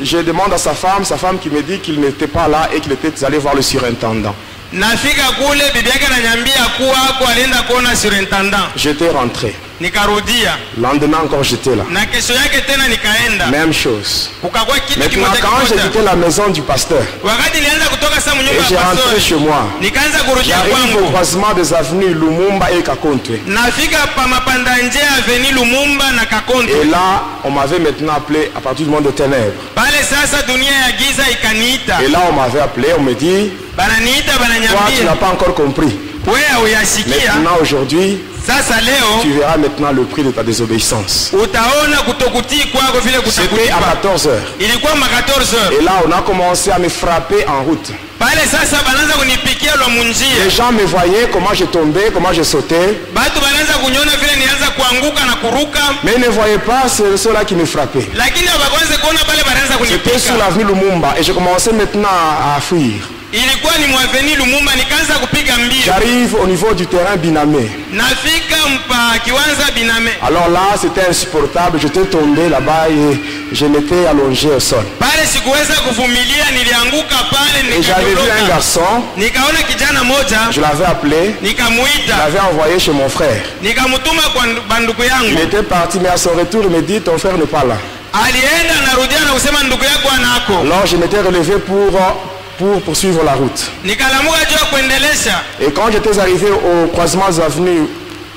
je demande à sa femme qui me dit qu'il n'était pas là et qu'il était allé voir le surintendant. Nafika kule bibi yake ananiambia kuwa hapo alienda kuona surintendant. J'étais rentré. Nikarudia. Le lendemain encore, j'étais là. Na kesho yake tena nikaenda. Même chose. Kukakuwa kitu Maintenant, kimoja quand j'ai kimoja. quitté la maison du pasteur Wakati nilianza kutoka sasa et mnyumba j'ai ya rentré pastori, chez moi, nikaanza kurudia j'arrive au kwangu. croisement des avenues Lumumba et Kakontwe. Nafika pa mapanda njia Avenue Lumumba na Kakonto. Et là, on m'avait maintenant appelé à partir du monde de ténèbres. Pale sasa dunia ya giza ikaniita. Et là, on m'avait appelé, on me dit, Bananiita toi, tu n'as bananyambia, pas encore compris. wewe uyasikia. Maintenant, aujourd'hui, Sasa leo tu verras maintenant le prix de ta désobéissance. utaona kutokutii kwako vile C'était à kutakulipa. 14h. Ilikuwa ma 14 heures. Et là, on a commencé à me frapper en route. Pale sasa banaanza kunipikia lwa munjia. Les gens me voyaient, comment je tombais, comment je sautais. Batu banaanza kunyona vile nianza kuanguka na kuruka. Mais ils ne voyaient pas ceux-là qui me frappaient. Lakini abakwanze kuona pale banaanza J'étais sur kunipika. l'avenue Lumumba et je commençais maintenant à fuir. Ilikuwa ni mwaveni Lumumba, nikaanza kupiga mbio. J'arrive au niveau du terrain Binamé. Nafika mpa kiwanza Biname. Alors là, c'était insupportable. J'étais tombé là-bas et je m'étais allongé au sol. Pale sikuweza kuvumilia, nilianguka pale Et j'avais vu un nikadondoka. garçon, Nikaona kijana moja, je l'avais appelé, je nikamuita, l'avais envoyé chez mon frère. nikamutuma kwa banduku Il yangu. était parti, mais à son retour, il me dit, ton frère n'est pas là. Alienda narudia na kusema ndugu yako anako. Alors je m'étais relevé pour poursuivre la route. Nikalamuka juu ya kuendelesha. Et quand j'étais arrivé au croisement des avenues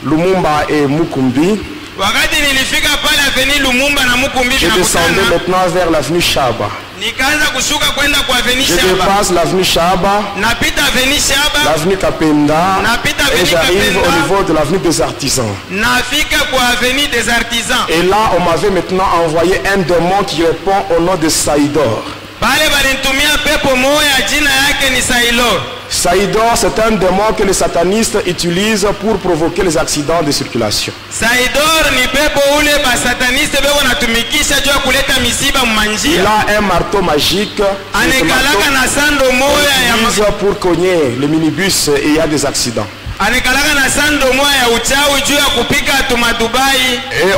Lumumba et Mukumbi, Wakati nilifika pale Avenue Lumumba na Mukumbi je descendais tunakutana, maintenant vers l'avenue Chaba. nikaanza kushuka kwenda kwa Avenue Je Shaba. dépasse l'avenue Chaba, Napita Avenue Shaba, l'avenue Kapenda, Napita et avenue j'arrive Kapenda. au niveau de l'avenue des artisans. nafika kwa Avenue des Artisans. Et là, on m'avait maintenant envoyé un démon qui répond au nom de Saïdor. Pale balinitumia pepo moya, jina yake ni Sailor. Saïdor, c'est un démon que les satanistes utilisent pour provoquer les accidents de circulation. Saidor ni pepo ule ba sataniste beko natumikisha juu ya kuleta misiba Il mmanjia. a un marteau magique et ce Anekalaka na sando marteau, moya on ya l'utilise pour cogner le minibus et il y a des accidents. anekalaka na sando moya ya uchawi juu ya kupika tumadubai. Et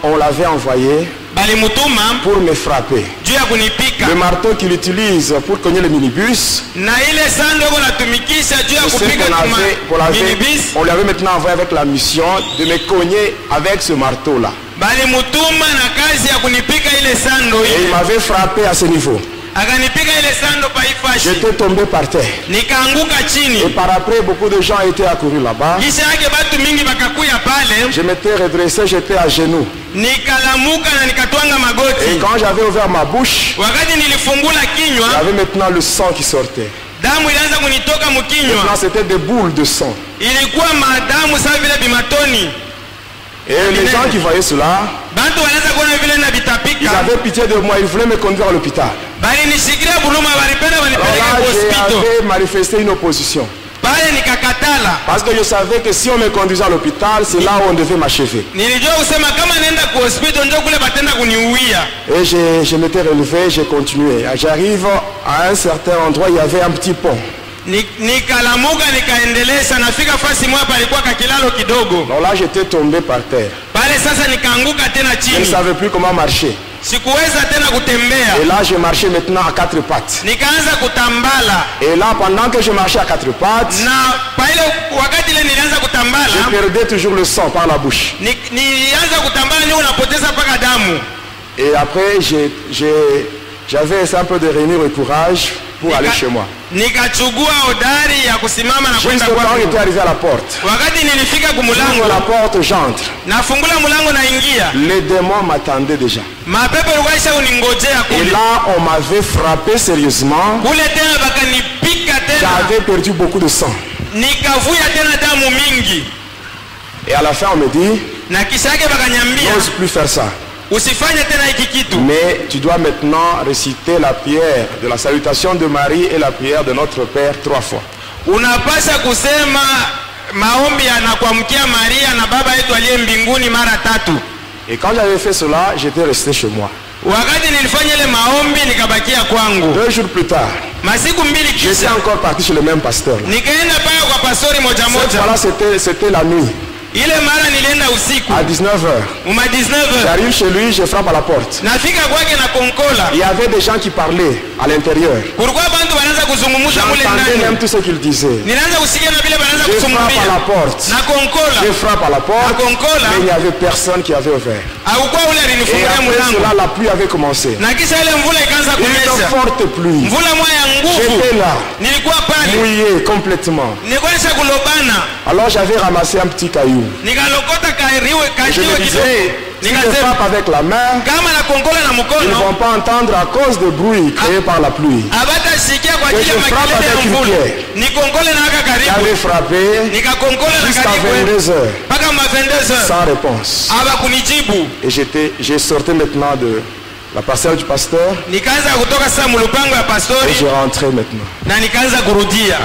on l'avait envoyé Balimutuma pour me frapper. juu ya kunipika. Le marteau qu'il utilise pour cogner le minibus, Na ile sando eko natumikisha juu ya c'est ce kupika minibus. on lui avait maintenant envoyé avec la mission de me cogner avec ce marteau-là. Balimutuma na kazi ya kunipika ile sando Et il ile. m'avait frappé à ce niveau. akanipiga ile sando pa ifashi. J'étais tombé par terre. Nikaanguka chini. Et par après, beaucoup de gens étaient accourus là-bas. Kisha yake batu mingi bakakuya pale. Je m'étais redressé, j'étais à genoux. Nikalamuka na nikatwanga magoti. Et quand j'avais ouvert ma bouche, Wakati nilifungula kinywa, il y avait maintenant le sang qui sortait. damu ilianza kunitoka mkinywa. Maintenant, c'était des boules de sang. Ilikuwa madamu sawa vile bimatoni. Et les gens qui voyaient cela, Bantu wanaanza kuona vile na ils bitapika. avaient pitié de moi, ils voulaient me conduire à l'hôpital. Bali nishikilia buluma walipenda Alors wanipeleke là, kwa hospital. j'avais manifesté une opposition. Pale nikakatala. Parce que je savais que si on me conduisait à l'hôpital, c'est là où on devait m'achever. Nilijua kusema kama naenda kwa hospital ndio kule batenda kuniuia. Et je m'étais relevé, j'ai continué. J'arrive à un certain endroit, il y avait un petit pont. Nikalamuka nikaendeleza, nafika fasi moja palikuwa kakilalo kidogo. Donc là, j'étais tombé par terre. Pale sasa nikaanguka tena Je ne chini. savais plus comment marcher. Sikuweza tena kutembea. Et là, je marchais maintenant à quatre pattes. Nikaanza kutambala. Et là, pendant que je marchais à quatre pattes, Na pale wakati ile nilianza kutambala, je perdais toujours le sang par la bouche. nilianza kutambala ndio unapoteza paka damu. Et après, j'avais un peu de renir et courage pour aller chez moi. Nikachugua hodari ya kusimama na Juste kwenda quand kwangu. j'étais arrivé à la porte, Wakati nilifika j'ouvre kumulango, la porte, j'entre. nafungula mulango naingia. Les démons m'attendaient déjà. Mapepo ilikuwa isha uningojea Et kule. là, on m'avait frappé sérieusement. Kule tena bakanipika tena. J'avais perdu beaucoup de sang. Nikavuya tena damu mingi. Et à la fin, on me dit, Na kisha yake bakanyambia, n'ose plus faire ça. usifanye tena hiki kitu. Mais tu dois maintenant réciter la prière de la salutation de Marie et la prière de notre Père 3 fois. Unapasha kusema maombi anakuamkia Maria na baba yetu aliye mbinguni mara 3. Et quand j'avais fait cela, j'étais resté chez moi. Wakati nilifanya ile maombi nikabakia kwangu. 2 jours plus tard, Masiku mbili j'étais kisha encore parti chez le même pasteur. nikaenda pale kwa pastori moja Cette moja. fois-là, c'était la nuit, Ile mara nilienda usiku à 19h. uma 19h. J'arrive chez lui, je frappe à la porte. Nafika kwake na konkola. Il y avait des gens qui parlaient à l'intérieur. Kulikuwa bantu wanaanza kuzungumza mule J'entendais même ndani. tout ce qu'ils disaient. Ninaanza kusikia na vile wanaanza Je frappe à la kusumulia. porte. Na konkola. Je frappe à la porte, Konkola. mais il n'y avait personne qui avait ouvert. Hakukuwa ule Et alinifungulia après mlango. cela, la pluie avait commencé. Na kisha ile mvula ikaanza Une kunyesha. forte pluie. Mvula moja ya nguvu. J'étais là, Nilikuwa pale. mouillé complètement. Nilikuwa nisha kulobana. Alors j'avais ramassé un petit caillou. Nikalokota kariwe Je kashiwe me kidogo. disais, si je Nikasema frappe avec la main, kama na konkola na ils ne mkono vont pas entendre à cause du bruit créé par la pluie. abatasikia kwa ajili ya Que je frappe makelele ya avec une mvula. pierre. Nikonkole na aka karibu. J'avais frappé Nikakonkola na jusqu'à karibu 22h mpaka ma 22h. sans réponse. Abakunijibu. Et j'ai sorti maintenant de la parcelle du pasteur Nikaanza kutoka sasa mulupango ya et pastori je rentrais maintenant. na nikaanza kurudia.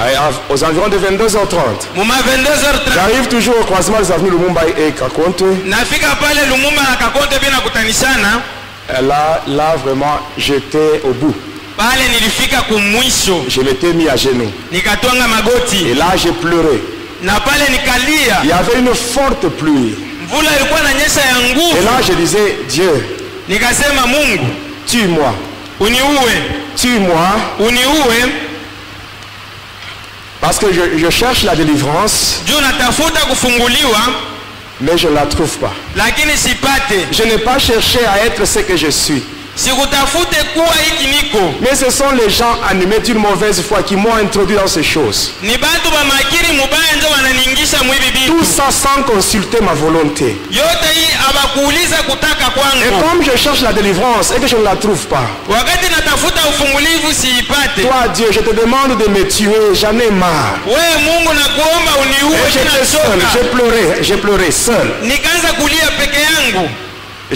Aux environs de 22h30. Muma 22h30 J'arrive toujours au croisement des avenues Lumumba et Kakonte. nafika pale Lumumba na Kakonte bila kutanishana. Et là vraiment, j'étais au bout. Pale nilifika kumwisho. Je m'étais mis à genoux. Nikatwanga magoti. Et là, j'ai pleuré. Na pale nikalia. Il y avait une forte pluie. Mvula ilikuwa inanyesha ya Et nguvu. là, je disais, Dieu, Nikasema Mungu, tue-moi. uniue. Tue-moi. Uniue. Parce que je cherche la délivrance, Juu natafuta kufunguliwa mais je ne la trouve pas. lakini sipate. Je n'ai pas cherché à être ce que je suis. Sikutafute kuwa hiki niko. Mais ce sont les gens animés d'une mauvaise foi qui m'ont introduit dans ces choses. Ni bantu ba makiri mubaya ndio wananiingisha mwivi Tout bitu. ça sans consulter ma volonté. Yote hii abakuuliza kutaka Et kwangu. comme je cherche la délivrance et que je ne la trouve pas, Wakati natafuta ufungulivu siipate. toi Dieu, je te demande de me tuer, j'en ai marre. Wewe Mungu nakuomba uniue, Et j'étais seul, ninachoka. j'ai pleuré seul. Nikaanza kulia peke yangu. Et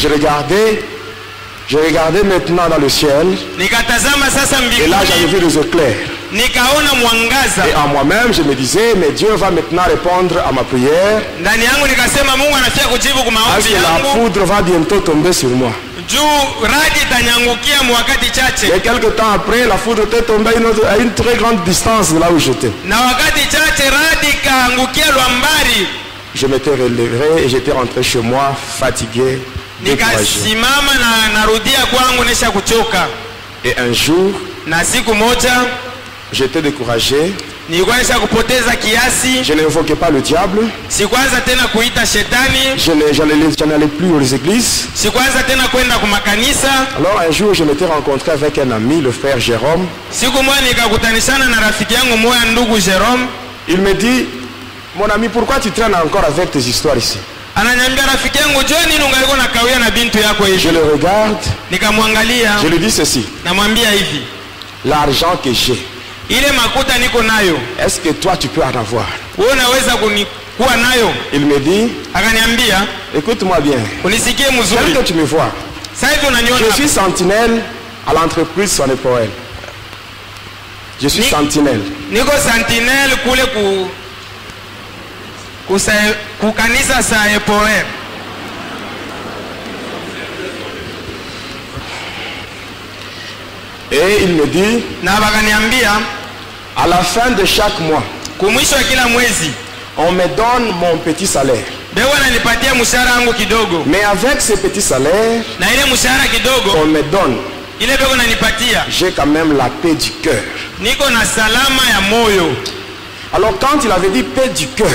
je regardais maintenant dans le ciel, Nikatazama sasa et là j'avais mbinguni. vu les éclairs. Nikaona mwangaza. Et en moi-même, je me disais, mais Dieu va maintenant répondre à ma prière, Ndani yangu nikasema Mungu anafia kujibu kwa parce maombi que la yangu. foudre va bientôt tomber sur moi. Juu radi itanyangukia mwakati chache. Et quelque temps après, la foudre était tombée à une très grande distance de là où j'étais. Na wakati chache radi ikaangukia Lwambari. Je m'étais relevé et j'étais rentré chez moi, fatigué, découragé. Nikasimama na narudia kwangu nisha kuchoka. Et un jour, Na siku moja j'étais découragé nilikuwa nisha kupoteza kiasi, Je n'invoquais pas le diable. sikwanza tena kuita shetani, Je n'allais plus aux églises. sikwanza tena kwenda kumakanisa. Alors un jour, je m'étais rencontré avec un ami, le frère Jérôme. Siku moja nikakutanishana na rafiki yangu moja, ndugu Jerome. Il me dit, mon ami, pourquoi tu traînes encore avec tes histoires ici? Ananiambia, rafiki yangu, je nini ungaliko na kawia na bintu yako Je hivi? le regarde, Nikamwangalia, je lui dis ceci. namwambia hivi, L'argent que j'ai, ile makuta niko nayo, est-ce que toi tu peux en avoir? wewe unaweza kuwa nayo? Il me dit, Akaniambia, écoute-moi bien. unisikie Tel mzuri, que tu me vois, sasa hivi je unaniona, suis sentinelle à l'entreprise Sonepoel. Je suis sentinelle. niko sentinel kule kukanisa sa Epoe. Et il me dit, Na bakaniambia, à la fin de chaque mois, kumwisho wa kila mwezi on me donne mon petit salaire. bewa nanipatia mshahara wangu kidogo, Mais avec ce petit salaire na ile mshahara kidogo qu'on me donne, ile beko nanipatia, j'ai quand même la paix du cœur. niko na salama ya moyo. Alors quand il avait dit paix du cœur,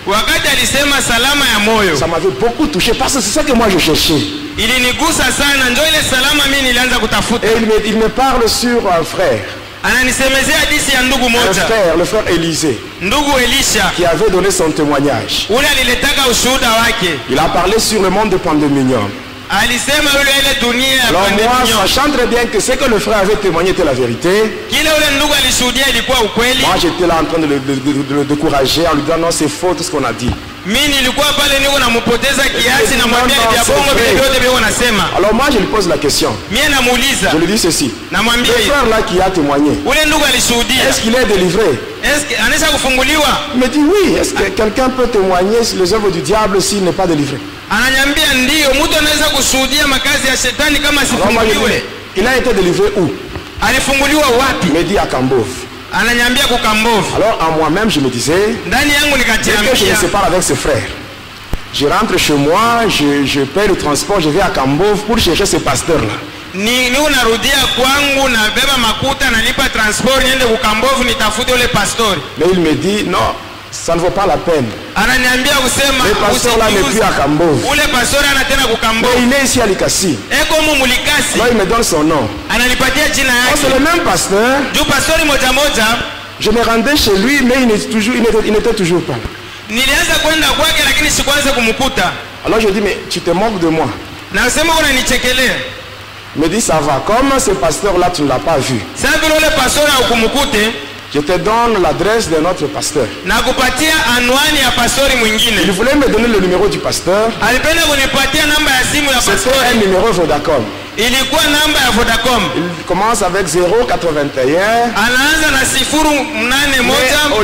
Wakati alisema salama ya moyo, ça m'avait beaucoup touché parce que c'est ça que moi je cherchais. ilinigusa sana, ndio ile salama mimi nilianza kutafuta. Et il me parle sur un frère, Ananisemezea hadithi ya ndugu moja, le frère Élisée, ndugu Elisha, qui avait donné son témoignage. ule aliletaka ushuhuda wake. Il a parlé sur le monde de Pandéminium. Alisema yule ile dunia ya Alors moi, pandemia, sachant très bien que ce que le frère avait témoigné était la vérité, kile ule ndugu alishuhudia ilikuwa ukweli. moi j'étais là en train de le décourager en lui disant non, c'est faux tout ce qu'on a dit. Mimi nilikuwa pale niko nampoteza kiasi, namwambia ni vya bongo vile vyote vile wanasema. Alors moi je lui pose la question, Mimi namuuliza, je lui dis ceci, namwambia le frère là qui a témoigné, ule ndugu alishuhudia, est-ce qu'il est délivré? eske anaweza kufunguliwa? Il me dit oui, est-ce que quelqu'un peut témoigner sur les œuvres du diable s'il n'est pas délivré? Ananiambia ndio, mtu anaweza kushuhudia makazi ya shetani kama Alors moi je lui dis, asifunguliwe. il a été délivré où? Alifunguliwa wapi? Il me dit à Kambov. Ananiambia kukambovu. Alors en moi-même je me disais, Ndani yangu dès que je me nikajiambia, sépare avec ce frère, je rentre chez moi, je paie le transport, je vais à Kambov pour chercher ce pasteur-là. ni unarudia kwangu, nabeba makuta, nalipa transport, niende kukambovu nitafute ule pastori. Mais il me dit, non, ça ne vaut pas la peine. Ananiambia kusema Le pasteur là n'est plus à Kambov. ule pastori ana tena Mais kukambovu. il est ici à Likasi. Eko mu mulikasi, Alors il me donne son nom. ananipatia jina Oh, c'est yake. le même pasteur. Juu pastori moja moja Je me rendais chez lui, mais il n'était toujours pas là. nilianza kwenda kwake, lakini sikuanza kumkuta. Alors je dis, mais tu te moques de moi. Nasema unanichekelea. Il me dit, ça va. Comme ce pasteur-là, tu ne l'as pas vu. Sasa vile ule pastori haukumkute, Je te donne l'adresse de notre pasteur. nakupatia anwani ya pastori Il mwingine. voulait me donner le numéro du pasteur. Alipenda kunipatia namba ya simu ya C'était un pastori, numéro Vodacom. ilikuwa namba ya Vodacom. Il commence avec 081. Anaanza na 081. Mais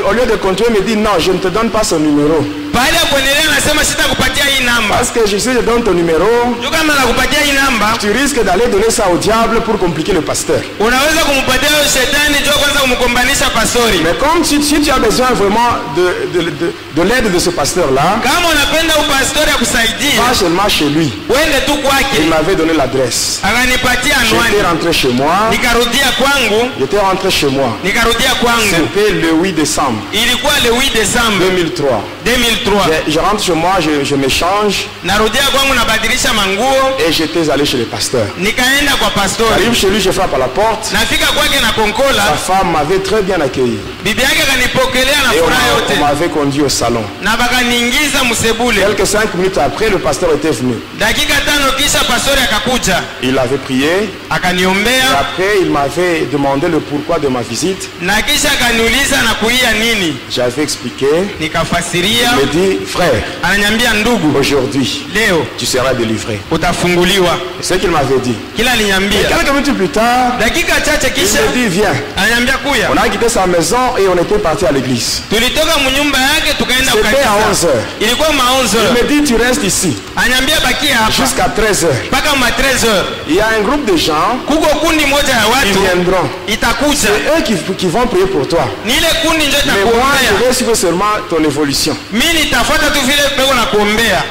au lieu de continuer, il me dit, non, je ne te donne pas son numéro. Baada ya kuendelea, anasema sitakupatia hii namba. Parce que si je donne ton numéro, Juu kama nakupatia hii namba, tu risques d'aller donner ça au diable pour compliquer le pasteur. unaweza kumpatia huyo shetani juu kwanza kumgombanisha pastori. Mais comme si tu as besoin vraiment de l'aide de ce pasteur-là, Kama unapenda huyo pastori akusaidie, pas seulement chez lui. uende tu Il kwake. m'avait donné l'adresse. Akanipatia J'étais anwani, rentré chez moi. nikarudia kwangu, J'étais rentré chez moi. nikarudia kwangu. C'était le 8 décembre Ilikuwa le 8 Desemba 2003. 2003. Je rentre chez moi, je m'échange Narudia kwangu, nabadilisha manguo, et j'étais allé chez le pasteur. nikaenda kwa pastori. J'arrive chez lui, je frappe à la porte. Nafika kwake na Sa konkola, femme m'avait très bien accueilli. bibi yake akanipokelea na Et furaha on yote, m'avait conduit au salon. na bakaniingiza msebule. Quelques 5 minutes après, le pasteur était venu. Dakika 5 kisha pastori akakuja, Il avait prié. Et akaniombea, après, il m'avait demandé le pourquoi de ma visite. na kisha akaniuliza na kuia nini. J'avais expliqué. Nikafasiria. Il me dit, frère, Ananiambia, ndugu, aujourd'hui, leo tu seras délivré. utafunguliwa. C'est ce qu'il m'avait dit. Kila Et aliniambia. quelques minutes plus tard, Dakika chache il kisha me dit, viens. ananiambia kuya. On a quitté sa maison et on était parti à l'église. Tulitoka munyumba yake tukaenda C'était à ukanisa. 11 heures. Ilikuwa ma 11 Il heures. me dit, tu restes ici Ananiambia bakia hapa jusqu'à 13 heures. mpaka ma 13 heures. Il y a un groupe de gens Kuko kundi moja ya qui watu viendront. itakuja. C'est eux qui vont prier pour toi. Ni ile kundi ndio Mais moi, itakuombea. je vais suivre seulement ton évolution. Mimi nitafuata tu vile peko na kuombea.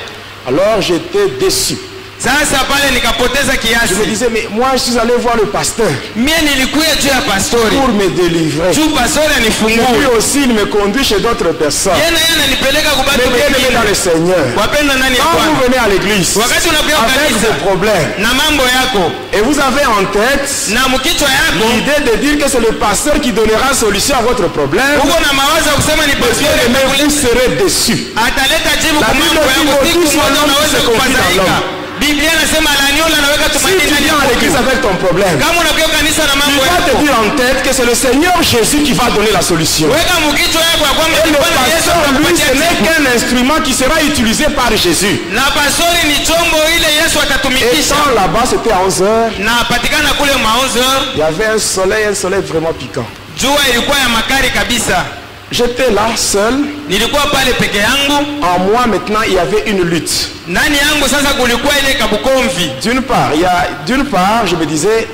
Alors j'étais déçu. Sasa pale nikapoteza Je me kiasi. disais, mais moi je suis allé voir le pasteur Mie nilikuya juu ya pastori. pour me délivrer. Juu pastori Lui anifungue. aussi, il me conduit chez d'autres personnes. Yeye naye ananipeleka kwa Mais watu bien aimé dans le wengine. Seigneur, Wapenda nani ya quand vous Bwana? venez à l'église Wakati unakuja avec kanisa des problèmes na mambo yako et vous avez en tête na mkichwa yako l'idée de dire que c'est le pasteur qui donnera solution à votre problème, uko na mawazo ya kusema ni bien pastori aimé, vous serez déçu. ataleta jibu La kwa Bible mambo dit yako. maudit Siku soit moja l'homme unaweza qui se confie dans kufadhaika. l'homme. Biblia inasema laaniwa anaweka Si tumaini tu ndani viens à ya l'église Mungu. avec ton problème, Kama unakuja kanisa na tu mambo vas te yako, dire en tête que c'est le Seigneur Jésus qui va donner la solution. weka mkichwa yako ya kwamba Et ni le Bwana Yesu pasteur, lui, atakupatia ce n'est jibu. qu'un instrument qui sera utilisé par Jésus. Na pastori ni chombo ile Yesu Et atatumikisha. quand là-bas, c'était à 11h, Na patikana kule maonzo, il y avait un soleil vraiment piquant. jua ilikuwa ya makali kabisa. J'étais là seul. Nilikuwa pale peke yangu, En moi, maintenant, il y avait une lutte. ndani yangu sasa kulikuwa ile kabukomvi. D'une part, je me disais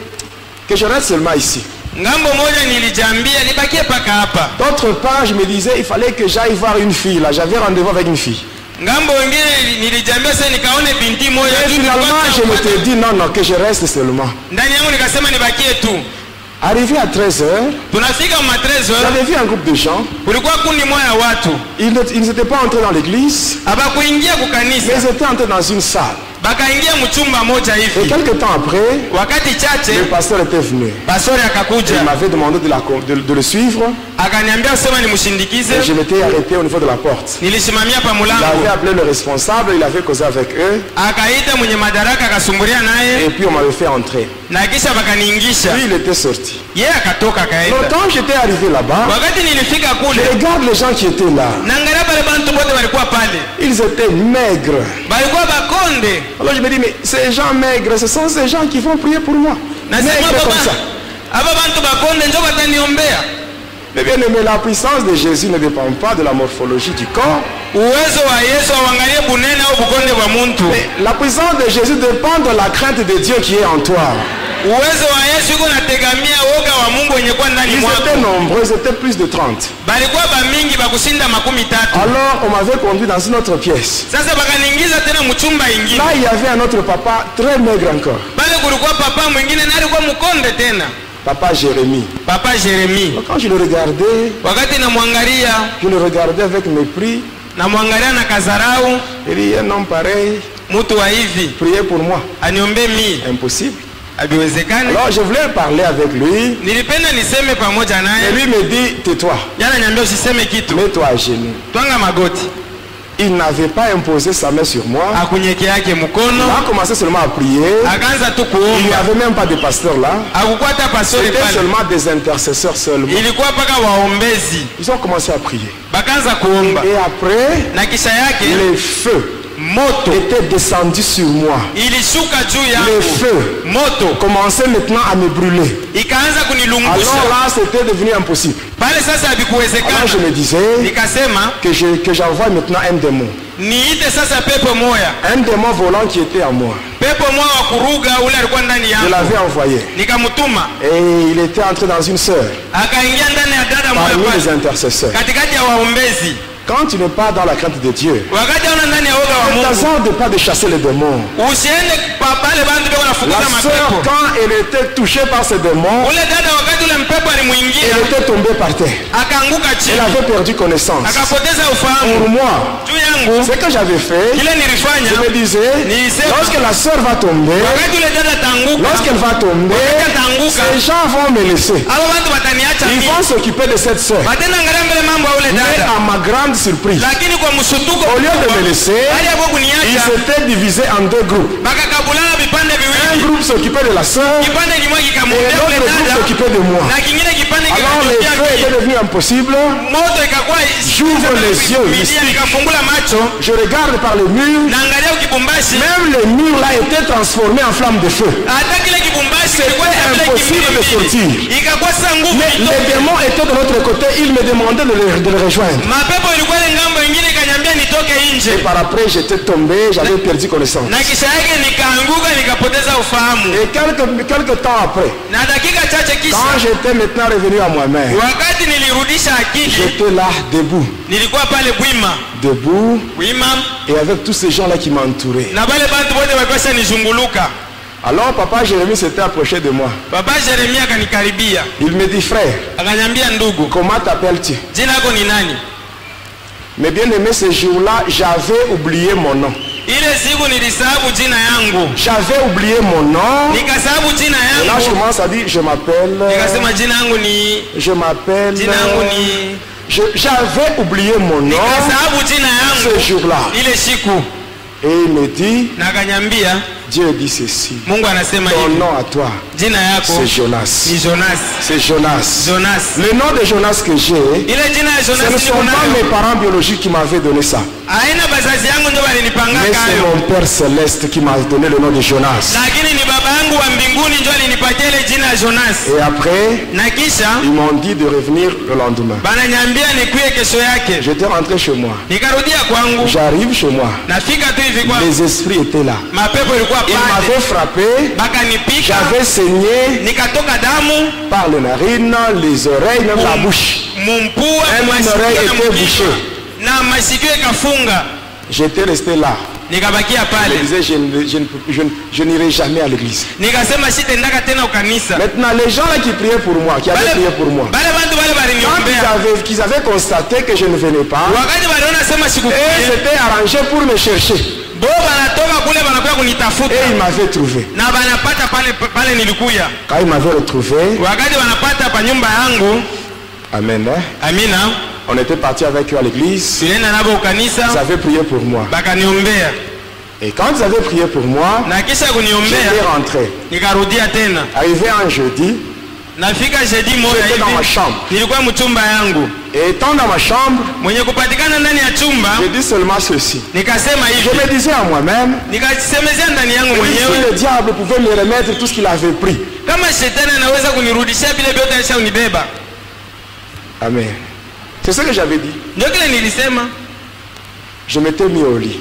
que je reste seulement ici. Ngambo moja nilijambia nibakie paka hapa. D'autre part, je me disais il fallait que j'aille voir une fille. Là, j'avais rendez-vous avec une fille. Ngambo wengine nilijambia sasa nikaone binti moja. Et finalement, je m'étais dit non, que je reste seulement. Ndani yangu nikasema nibakie tu. Arrivé à 13h, Tunafika ma 13h, j'avais vu un groupe de gens. kulikuwa kundi moja ya watu. Ils n'étaient pas entrés dans l'église, Habakuingia mais kukanisa. ils étaient entrés dans une salle. Bakaingia mchumba moja Et hivi. quelques temps après, Wakati le chache pasteur était venu. pastori Il akakuja. m'avait demandé de le suivre. Akaniambia sema nimshindikize. Et je m'étais arrêté au niveau de la porte. Nilisimamia pa Il mulango. avait appelé le responsable, il avait causé avec eux. Akaita mwenye madaraka akasumbulia naye Et puis on m'avait fait entrer. na kisha bakaniingisha. Puis il était sorti. Yeye akatoka akaenda. Longtemps j'étais arrivé là-bas. Wakati nilifika Je kule, regarde les gens qui étaient là. naangalia pale bantu bote walikuwa pale. Ils étaient maigres. Balikuwa bakonde. Alors je me dis, mais ces gens maigres, ce sont ces gens qui vont prier pour moi. Nasema Maigres comme ça. aba bantu bakonde njo bataniombea. Mais bien aimé, la puissance de Jésus ne dépend pas de la morphologie du corps. Uwezo wa Yesu auangalie bunene au bukonde bwa muntu. Mais la puissance de Jésus dépend de la crainte de Dieu qui est en toi. Uwezo wa Yesu uko nategamia woga wa Mungu wenye kwa ndani Ils mwako. étaient nombreux, ils étaient plus de 30. Balikuwa bamingi bakushinda 13. Alors on m'avait conduit dans une autre pièce. Sasa bakaniingiza tena mchumba ingine. Là il y avait un autre papa très maigre encore. Pale kulikuwa papa mwingine na alikuwa mkonde tena. Papa Jérémie. Papa Jeremi. Quand je le regardais, Wakati namwangalia, je le regardais avec mépris. namwangalia na kazarau, Il dit, un homme pareil, mtu wa hivi priez pour moi. aniombe mimi. Impossible. Habiwezekani. Alors je voulais parler avec lui. Nilipenda niseme pamoja Et naye. lui me dit, tais-toi, Yana niambia usiseme kitu. mets-toi à genoux. Twanga magoti. Il n'avait pas imposé sa main sur moi. Akunyeke yake Il mkono. a commencé seulement à prier. Akaanza tu Il n'y kuomba. avait même pas de pasteur là. Hakukuwa hata pastori C'était pale. seulement des intercesseurs seulement. Ilikuwa paka waombezi. Ils ont commencé à prier. Bakaanza kuomba. Et après, Na kisha yake les feux moto étaient descendus sur moi. ilishuka juu Les yangu. feux Moto commençaient maintenant à me brûler. ikaanza Alors kunilungusha. là, c'était devenu impossible. Pale sasa Alors je havikuwezekana. me disais Nikasema que j'envoie maintenant un démon. niite sasa pepo moya. Un démon volant qui était en moi. Pepo moya wa kuruga ule alikuwa ndani Je yangu. l'avais envoyé. Nikamtuma Et il était entré dans une sœur akaingia ndani ya dada moja parmi les pale intercesseurs. katikati ya waombezi. Quand tu n'es pas dans la crainte de Dieu, Wakati una ndani ya woga wa ne Mungu, t'hasarde pas de chasser les démons. usiende pale bantu beko La nafukuza sœur, mapepo. quand elle était touchée par ces démons, Ule dada wakati ule mpepo alimuingia elle était tombée par terre. akaanguka Elle chini avait perdu connaissance. akapoteza Pour ufahamu. moi, Juu yangu ce que j'avais fait, kile nilifanya, je me disais, Nilisema. lorsque la sœur va tomber, wakati ule dada tanguka, lorsqu'elle va tomber, wakati ataanguka, ces gens vont me laisser. abo bantu bataniacha Ils mimi. vont s'occuper de cette sœur. Batenda angalia mbele mambo ya ule Mais dada, à ma grande surprise, lakini kwa mshutuko au lieu de me laisser, hali ya ils kuniacha s'étaient divisés en deux groupes. bakakabulana vipande Un viwili, groupe s'occupait de la sœur kipande kimoja et kikamwendea l'autre ule groupe dada s'occupait de moi. na kingine kipande Alors les kikamwendea feux étaient mimi. devenus impossibles. Moto ikakuwa J'ouvre les yeux, Biblia nikafungula macho Je regarde par le mur. naangalia ukibumbashi, Même les murs là étaient transformés en flammes de feu. hata kile kibumbashi kilikuwa C'était kama impossible de sortir. ikakuwa sasa nguvu Mais itoke. les démons étaient de l'autre côté. Ils me demandaient de le rejoindre. Mapepo ilikuwa ile ngambo ingine ikanyambia nitoke nje, Et par après, j'étais tombé. J'avais perdu connaissance. na kisha yake nikaanguka nikapoteza ufahamu, Et quelques temps après, na dakika chache quand kisha j'étais maintenant revenu à moi-même, wakati kunirudisha akili. J'étais là, debout. Nilikuwa pale Bwima. Debout. Bwima. Et avec tous ces gens-là qui m'entouraient. Na bale bantu bote bakosha nizunguluka. Alors papa Jérémie s'était approché de moi. Papa Jérémie akanikaribia. Il me dit, frère, Akaniambia ndugu, comment t'appelles-tu? jina lako ni nani? Mais bien aimé, ce jour-là, j'avais oublié mon nom. Ile siku nilisahabu jina yangu. J'avais oublié mon nom. Nikasahabu jina Et là, je yangu. commence à dire, je m'appelle. Nikasema jina yangu ni. Je m'appelle. Jina yangu ni. J'avais oublié mon nom Nikasahabu jina yangu. ce jour-là. Ile siku. Et il me dit, Na akaniambia, Dieu dit ceci. Mungu anasema Ton hivi. nom à toi, Jina yako c'est Jonas. ni Jonas. C'est Jonas. Jonas. Le nom de Jonas que j'ai, Ile jina ya ce Jonas ne niko sont pas mes nayo. parents biologiques qui m'avaient donné ça. Haina bazazi yangu ndio Mais walinipanga c'est kayo. mon Père Céleste qui m'a donné le nom de Jonas. Lakini ni baba yangu wa mbinguni ndio alinipatia ile jina ya Jonas. Et après, Na kisha ils m'ont dit de revenir le lendemain. bananiambia nikuye kesho yake. J'étais rentré chez moi. Nikarudia kwangu. J'arrive chez moi. Nafika tu hivi kwa Les esprits étaient là. mapepo ilikuwa Ils pale. m'avaient frappé. Bakanipika. J'avais saigné Nikatoka damu par les narines, les oreilles, même la bouche. mumpua Une masikio oreille na était mkichwa. bouchée. Na masikio ikafunga. J'étais resté là. Nikabakia Je pale. disais, je n'irai jamais à l'église. Nikasema sitaendaka tena ukanisa. Maintenant, les gens là qui priaient pour moi, qui avaient prié pour moi, Bale bantu bale quand baliniombea. qu'ils avaient constaté que je ne venais pas, Wakati baliona sema et sikukuye. s'étaient arrangés pour me chercher. Bo banatoka kule banakuja Et kunitafuta. ils m'avaient trouvé. Na banapata pale nilikuya. Quand ils m'avaient retrouvé, Wakati wanapata pa nyumba yangu. amen, hein, Amina. on était parti avec eux à l'église. Tulienda nabo Ils kanisa. avaient prié pour moi. Bakaniombea. Et quand ils avaient prié pour moi, Na kisha j'étais kuniombea. rentré. Nikarudia tena. Arrivé un jeudi, Nafika jeudi moja j'étais dans ma hivi. chambre. Nilikuwa mchumba yangu. Et étant dans ma chambre, Mwenye kupatikana ndani ya chumba. je dis seulement ceci. Nikasema Je hivi. me disais à moi-même, Nikasemezea ndani yangu si mwenyewe. le diable pouvait me remettre tout ce qu'il avait pris. Kama shetani anaweza kunirudishia vile vyote alishaunibeba. Amen. C'est ce que j'avais dit. Ndio kile nilisema. Je m'étais mis au lit.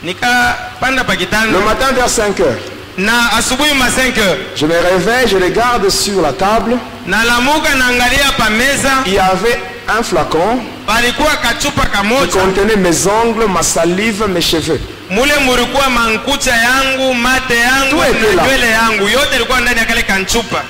Nikapanda pa Le kitanda. matin vers 5 heures, Na asubuhi ma 5 heures. je me réveille, je regarde sur la table. Nalamuka naangalia pa meza. Il y avait un flacon Palikuwa kachupa qui kamoja. contenait mes ongles, ma salive, mes cheveux. Mule mulikuwa mankucha yangu, mate yangu, Tout était na là. nywele yangu. Yote ilikuwa ndani ya kale kanchupa.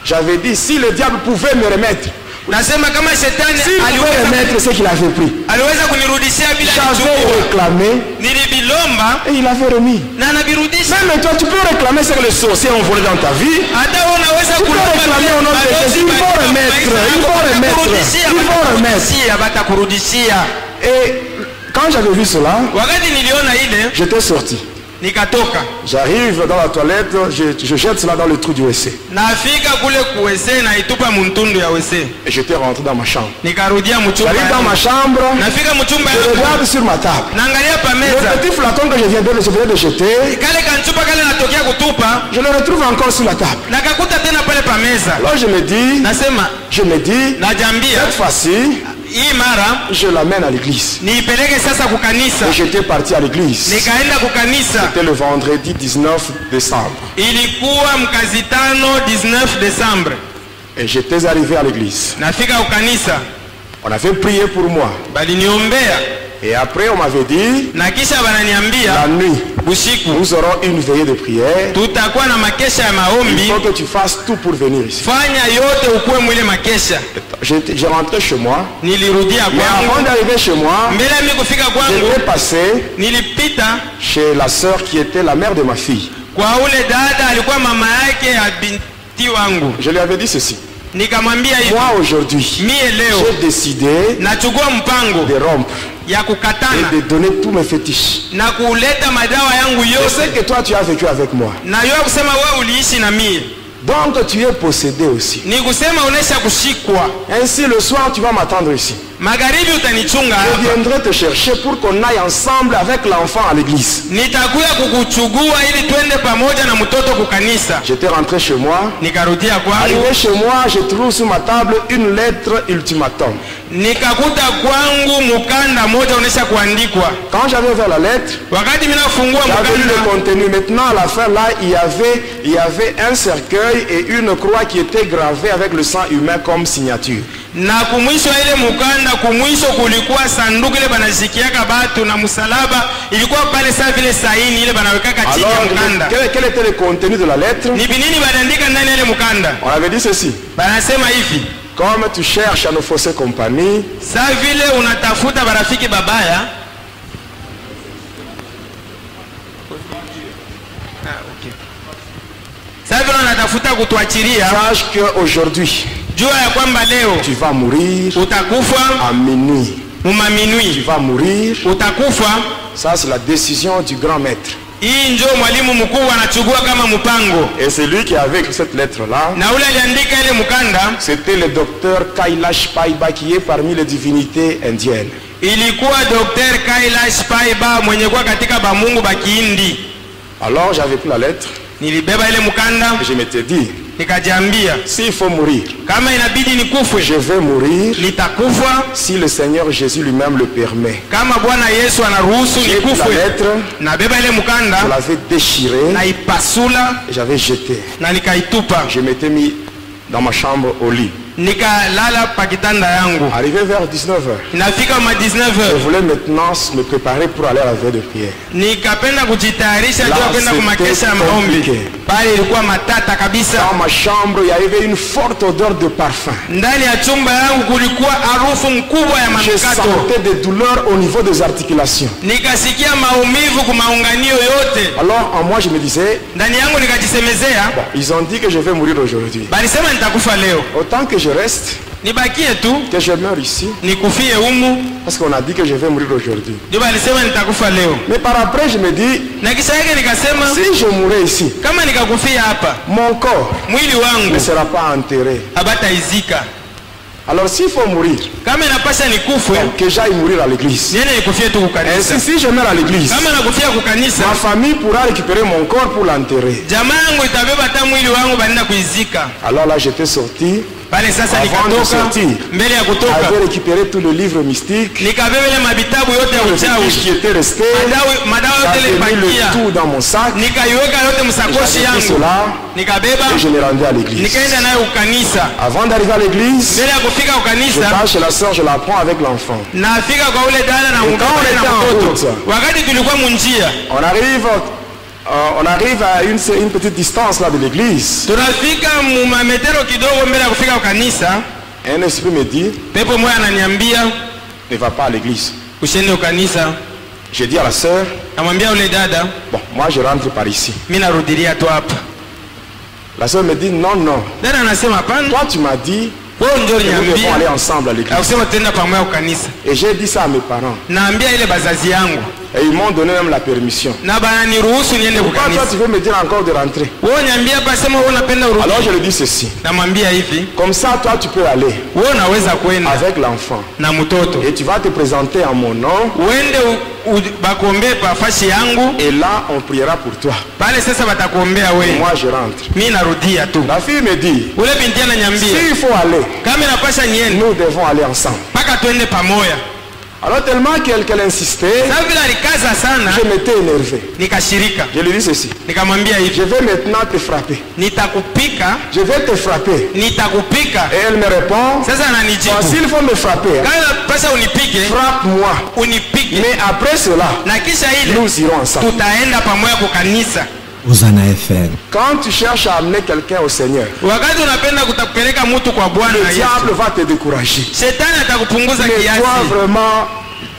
J'avais dit, si le diable pouvait me remettre, Nasema kama shetani s'il pouvait aliweza remettre ce qu'il avait pris, aliweza kunirudishia bila j'avais kuchukua. réclamé Nilibilomba et il avait remis. na anavirudisha. Même toi, tu peux réclamer ce que les sorciers ont volé dans ta vie. Hata wewe unaweza Tu peux réclamer au nom de Jésus. Il faut remettre. Il faut remettre. Il faut remettre. Batakurudishia. Et quand j'avais vu cela, Wakati niliona ile j'étais sorti. nikatoka. J'arrive dans la toilette, je jette cela dans le trou du WC. Nafika kule kuwese na itupa muntundu ya wese. Et j'étais rentré dans ma chambre. Nikarudia mchumba. J'arrive dans ma chambre, Nafika mchumba je yangu. regarde sur ma table. Naangalia pa Le meza. petit flacon que je venais de jeter, Kale kanchupa kale natokea kutupa. je le retrouve encore sur la table. Nakakuta tena pale pa meza. Alors je me dis, Nasema najambia cette fois-ci, hii mara je l'amène à l'église. niipeleke sasa kukanisa. Et j'étais parti à l'église. Nikaenda kukanisa. C'était le vendredi 19 décembre. Ilikuwa mkazitano 19 Desembre. Et j'étais arrivé à l'église. Nafika kukanisa. On avait prié pour moi. Baliniombea. Et après, on m'avait dit, Na kisha la bananiambia nuit, usiku nous aurons une veillée de prière. tutakuwa na makesha ya Il maombi. faut que tu fasses tout pour venir ici. Fanya yote ukuwe mwile makesha. J'ai rentré chez moi. Nilirudia Mais avant kwangu. d'arriver chez moi, Mbele ya mimi kufika je kwangu vais passer nilipita chez la sœur qui était la mère de ma fille. kwa ule dada alikuwa mama yake ya binti wangu. Je lui avais dit ceci. Nikamwambia hivi, Moi aujourd'hui, mie leo j'ai décidé nachukua mpango de rompre ya et kukatana de donner tous mes fétiches. na kuleta madawa yangu Je sais yote. que toi tu as vécu avec moi. Na yeye kusema wewe uliishi na mie. Donc tu es possédé aussi. Ni kusema unaisha kushikwa. Ainsi le soir tu vas m'attendre ici. Magharibi utanichunga Je hapa. viendrai te chercher pour qu'on aille ensemble avec l'enfant à l'église. Nitakuya kukuchugua ili twende pamoja na mtoto kukanisa. J'étais rentré chez moi. Nikarudia kwangu. Arrivé chez moi, je trouve sur ma table une lettre ultimatum. nikakuta kwangu mukanda moja unesha kuandikwa. Quand j'avais ouvert la lettre, Wakati mina fungua j'avais lu le mukanda, contenu. Maintenant, à la fin, là, il y avait un cercueil et une croix qui était gravée avec le sang humain comme signature. na kumwisho ile mukanda, kumwisho kulikuwa sanduku ile banashikiaka batu na msalaba ilikuwa pale saa vile saini ile banawekaka chini ya Alors, mukanda. quel était le contenu de la lettre? Ni binini banaandika ndani ya ile mukanda? On avait dit ceci. Banasema hivi: Comme tu cherches à nous fausser compagnie, saa vile unatafuta barafiki babaya, saa vile unatafuta kutuachilia, sache qu'aujourd'hui, jua ya kwamba leo tu vas mourir utakufa à minuit. Tu mumaminui, vas mourir. utakufa. Ça, c'est la décision du grand maître. Hii njo mwalimu mkuu anachukua kama mpango, Et c'est lui qui avait écrit cette lettre-là. na ule aliandika ile mukanda C'était le docteur Kailash Paiba qui est parmi les divinités indiennes. ilikuwa Dr. Kailash Paiba mwenye kuwa katika bamungu bakihindi. Alors j'avais pris la lettre Nilibeba ile mukanda et je m'étais dit, nikajiambia, s'il faut mourir, kama inabidi nikufe je vais mourir nitakufa, si le Seigneur Jésus lui-même le permet. kama Bwana Yesu anaruhusu J'ai pris la nikufe. lettre, Nabeba ile je mukanda l'avais déchirée naipasula et j'avais jeté. na nikaitupa, Je m'étais mis dans ma chambre au lit. nikalala pa kitanda yangu. Arrivé vers 19h, Inafika ma je 19h voulais maintenant me préparer pour aller à la veille de prière. nikapenda kujitayarisha La juu ya kwenda kumakesha ya maombi. compliqué. Pale ilikuwa matata kabisa. Dans ma chambre, il y avait une forte odeur de parfum. Ndani ya chumba yangu kulikuwa harufu mkubwa ya Je manukato. sentais des douleurs au niveau des articulations. Nikasikia maumivu kwa maunganio yote. Alors en moi, je me disais, Ndani yangu nikajisemezea, bon, ils ont dit que je vais mourir aujourd'hui. balisema nitakufa leo. Autant que je reste, Nibakie tu, que je meure ici, nikufie humu. parce qu'on a dit que je vais mourir aujourd'hui. Ndio balisema nitakufa leo. Mais par après, je me dis, Na kisha yake nikasema, si je mourais ici, kama nikakufia hapa, mon corps mwili wangu ne sera pas enterré. habataizika. Alors s'il faut mourir, Kama inapasha nikufe, que j'aille mourir à l'église. niende nikufie tu kukanisa. Ainsi, si je meurs à l'église, Kama nakufia kukanisa, ma famille pourra récupérer mon corps pour l'enterrer. jamaa yangu itabeba hata mwili wangu banenda kuizika. Alors là, j'étais sorti, Pale sasa Avant de nikatoka, sortir, mbele ya kutoka j'avais récupéré tous les livres mystiques, nikabeba ile mavitabu yote ya le fétiche qui uchawi, était resté, madawa yote j'avais mis ilipakia, le tout dans mon sac, nikaiweka yote msakoshi j'avais pris yangu, cela nikabeba et je l'ai rendu à l'église. nikaenda nayo ukanisa. Avant d'arriver à l'église, Mbele ya kufika je ukanisa, passe chez la sœur, je la prends avec l'enfant. nafika kwa ule dada na Et quand on mtoto était na en mtoto. route, Wakati tulikuwa munjia, On arrive à une petite distance là de l'église. tunafika mumametero kidogo mbele ya kufika ukanisa, Un esprit me dit, pepo moja ananiambia ne va pas à l'église. usiende ukanisa. J'ai dit à la sœur, Namwambia ule dada, bon, moi je rentre par ici. mimi narudilia tu hapa. La sœur me dit, non, non. Dada anasema hapana, Toi tu m'as dit wewe ndio que nous devons aller uliniambia ensemble à l'église. akusema tutaenda pamoja ukanisa. Et j'ai dit ça à mes parents. Naambia ile bazazi yangu Et ils m'ont donné même la permission. na bana niruhusu niende Pourquoi toi kukanisa. tu veux me dire encore de rentrer? Wewe niambia hapa, sema wewe unapenda urudi. Alors je lui dis ceci. Namwambia hivi, Comme ça toi tu peux aller wewe unaweza kwenda avec l'enfant. na mtoto Et tu vas te présenter en mon nom. uende bakuombee pa fashi yangu Et là on priera pour toi. pale, sasa batakuombea Et wewe. moi je rentre. Mimi narudia tu. La fille me dit, Ule binti ananiambia s'il faut aller, kama inapasha niende nous devons aller ensemble. mpaka tuende pamoja. Alors tellement qu'elle insistait, Sasa vile alikaza sana, je m'étais énervé. nikashirika, Je lui dis ceci. nikamwambia Je hivi, vais maintenant te frapper. nitakupika, Je vais te frapper. nitakupika. Et elle me répond, Sasa bon, ananijibu, s'il faut me frapper, kama inapasha unipike, frappe-moi. unipike, Mais après cela, na kisha ile nous irons ensemble. tutaenda pamoja kukanisa. Hosanna FM. Quand tu cherches à amener quelqu'un au Seigneur, Wakati unapenda kutapeleka mtu kwa Bwana le Yesu, diable va te décourager. shetani atakupunguza Mais toi kiasi, vraiment,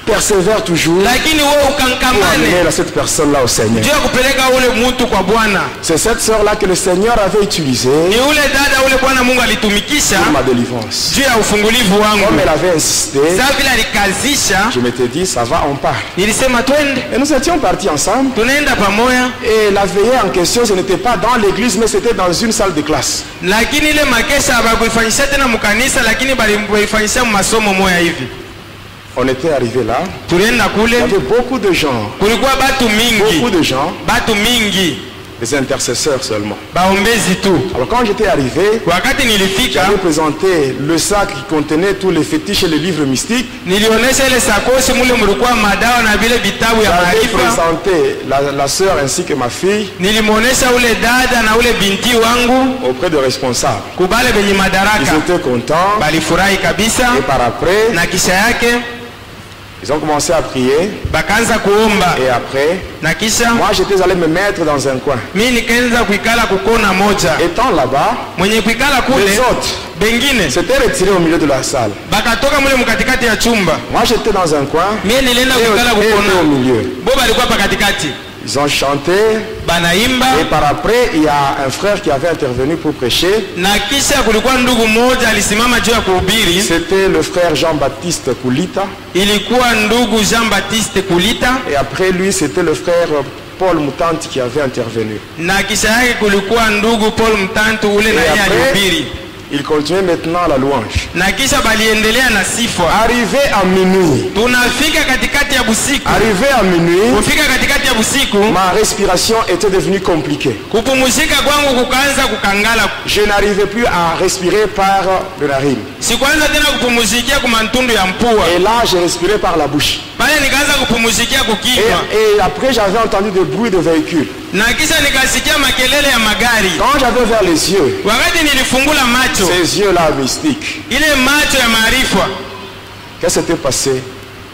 persévère toujours lakini wewe pour ukankamane amener cette personne-là au Seigneur. juu ya kupeleka ule mtu kwa Bwana. C'est cette sœur-là que le Seigneur avait utilisée Ni ule dada ule Bwana Mungu alitumikisha pour ma délivrance. juu ya ufungulivu wangu. Comme elle avait insisté, Sasa vile alikazisha, je m'étais dit, ça va, on part. nilisema twende, Et nous étions partis ensemble. tunaenda pamoja. Et la veillée en question, ce n'était pas dans l'église, mais c'était dans une salle de classe. Lakini ile makesha habakuifanyisha tena mkanisa, lakini balifanyisha masomo moya hivi. On était arrivé là. Tulienda Il y kule, avait beaucoup de gens. kulikuwa batu mingi, Beaucoup de gens. batu mingi. Les intercesseurs seulement. baombezi tu. Alors quand j'étais arrivé, Wakati nilifika j'avais présenté le sac qui contenait tous les fétiches et les livres mystiques. nilionesha ile sakosi mule mulikuwa madawa na vile vitabu ya J'avais maarifa. présenté la sœur ainsi que ma fille Nilimuonesha ule dada na ule binti wangu auprès de responsables. kubale benye Ils madaraka. étaient contents. Balifurahi kabisa Et par après, na kisha yake ils ont commencé à prier. bakaanza kuomba Et après, na kisha moi j'étais allé me mettre dans un coin. mimi nikaanza kuikala kukona moja. Étant là-bas, Mwenye kuikala les kule autres bengine s'étaient retirés au milieu de la salle. bakatoka mule mkatikati ya chumba. Moi j'étais dans un coin Mimi nilienda et kuikala eux étaient au kukona. milieu. Bo balikuwa pa katikati. Ils ont chanté. Banaimba Et par après, il y a un frère qui avait intervenu pour prêcher. na kisha kulikuwa ndugu mmoja alisimama juu ya kuhubiri. C'était le frère Jean-Baptiste Koulita. Ilikuwa ndugu Jean-Baptiste Kulita Et après lui, c'était le frère Paul Moutanti qui avait intervenu. na kisha yake kulikuwa ndugu Paul Mtantu ule na Et yeye après, alihubiri. il continuait maintenant la louange. Na kisha baliendelea na sifa. Arrivé à minuit, Tunafika katikati ya busiku. arrivé à minuit, Kufika katikati ya busiku ma respiration était devenue compliquée. kupumuzika kwangu kukaanza kukangala. Je n'arrivais plus à respirer par le narine. Sikuanza tena kupumuzikia kumantundu ya mpua. Et là, j'ai respiré par la bouche. Pale nikaanza kupumuzikia kukichwa. Et après, j'avais entendu des bruits de véhicules. Na kisha nikasikia makelele ya magari. Quand j'avais ouvert les yeux, Wakati nilifungula macho, ces yeux-là mystiques, ile macho ya maarifa, qu'est-ce qui s'était passé?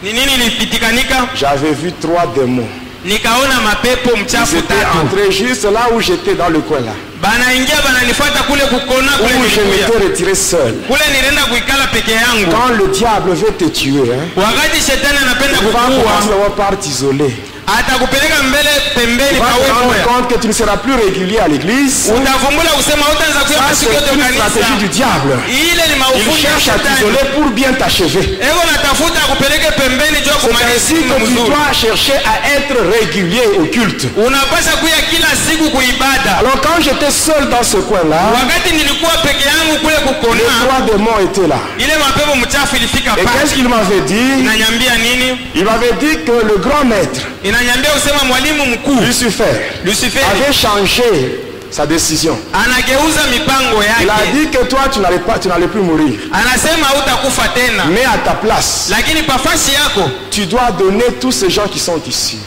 ni nini ilipitikanika? J'avais vu 3 démons. Nikaona mapepo Ils mchafu étaient tatu. entrés juste là où j'étais dans le coin là. Banaingia bananifuata kule kukona Où kule je nilikuya. m'étais retiré seul. Kule nilienda kuikala peke yangu. Quand le diable veut te tuer, hein, Wakati shetani anapenda tu vas commencer kukuua, d'avoir part isolée. atakupeleka mbele pembeni Tu vas pa te wewe. rendre compte que tu ne seras plus régulier à l'église. Utavumbula kusema utaanza kuya Ça, masiku c'est yote une stratégie du kanisa. diable. Ile ni Il maufundi ya cherche à shetani. t'isoler pour bien t'achever. Ego natafuta akupeleke pembeni jua C'est ainsi kumaliza que tu mzuri. dois chercher à être régulier au culte. Unapasha kuya kila siku kuibada. Alors quand j'étais seul dans ce coin-là, Wakati nilikuwa peke yangu kule les kukona, 3 démons étaient là. ile mapepo mchafu ilifika Et qu'est-ce pale. qu'il m'avait dit? Inanyambia nini? Il m'avait dit que le grand maître, Inanyambia usema mwalimu mkuu Lucifer, Lucifer avait changé sa décision. anageuza mipango Il a yake. dit que toi, tu n'allais plus mourir. Anasema hautakufa tena, Mais à ta place, lakini pafasi yako tu dois donner tous ces gens qui sont ici.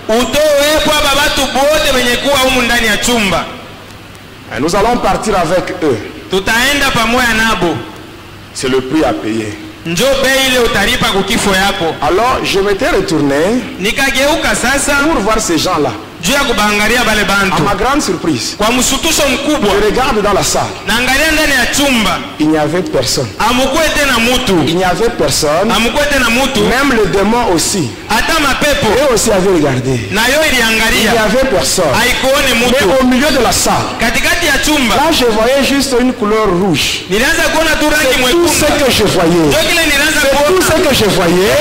utowepo aba batu bote wenye kuwa humu ndani ya chumba. Et nous allons partir avec eux. Tutaenda pamoja nabo, C'est le prix à payer. njo bei ile utalipa kukifo yapo. Alors, je m'étais retourné Nikageuka sasa pour voir ces gens-là. juu ya kubaangalia bale À bantu. ma grande surprise, Kwa msutusho mkubwa, je regarde dans la salle. naangalia ndani ya chumba, Il n'y avait personne. amukwe tena mutu, Il n'y avait personne. amukwe tena mutu, Même le démon aussi. hata mapepo Eux aussi avaient regardé. nayo Il n'y iliangalia, avait personne. haikuone Mais mutu. au milieu de la salle, Katikati ya chumba là, je voyais juste une couleur rouge. nilianza kuona tu rangi C'est tout ce mwekundu, que je voyais. ndio kile nilianza C'est tout ce kuona. que je voyais.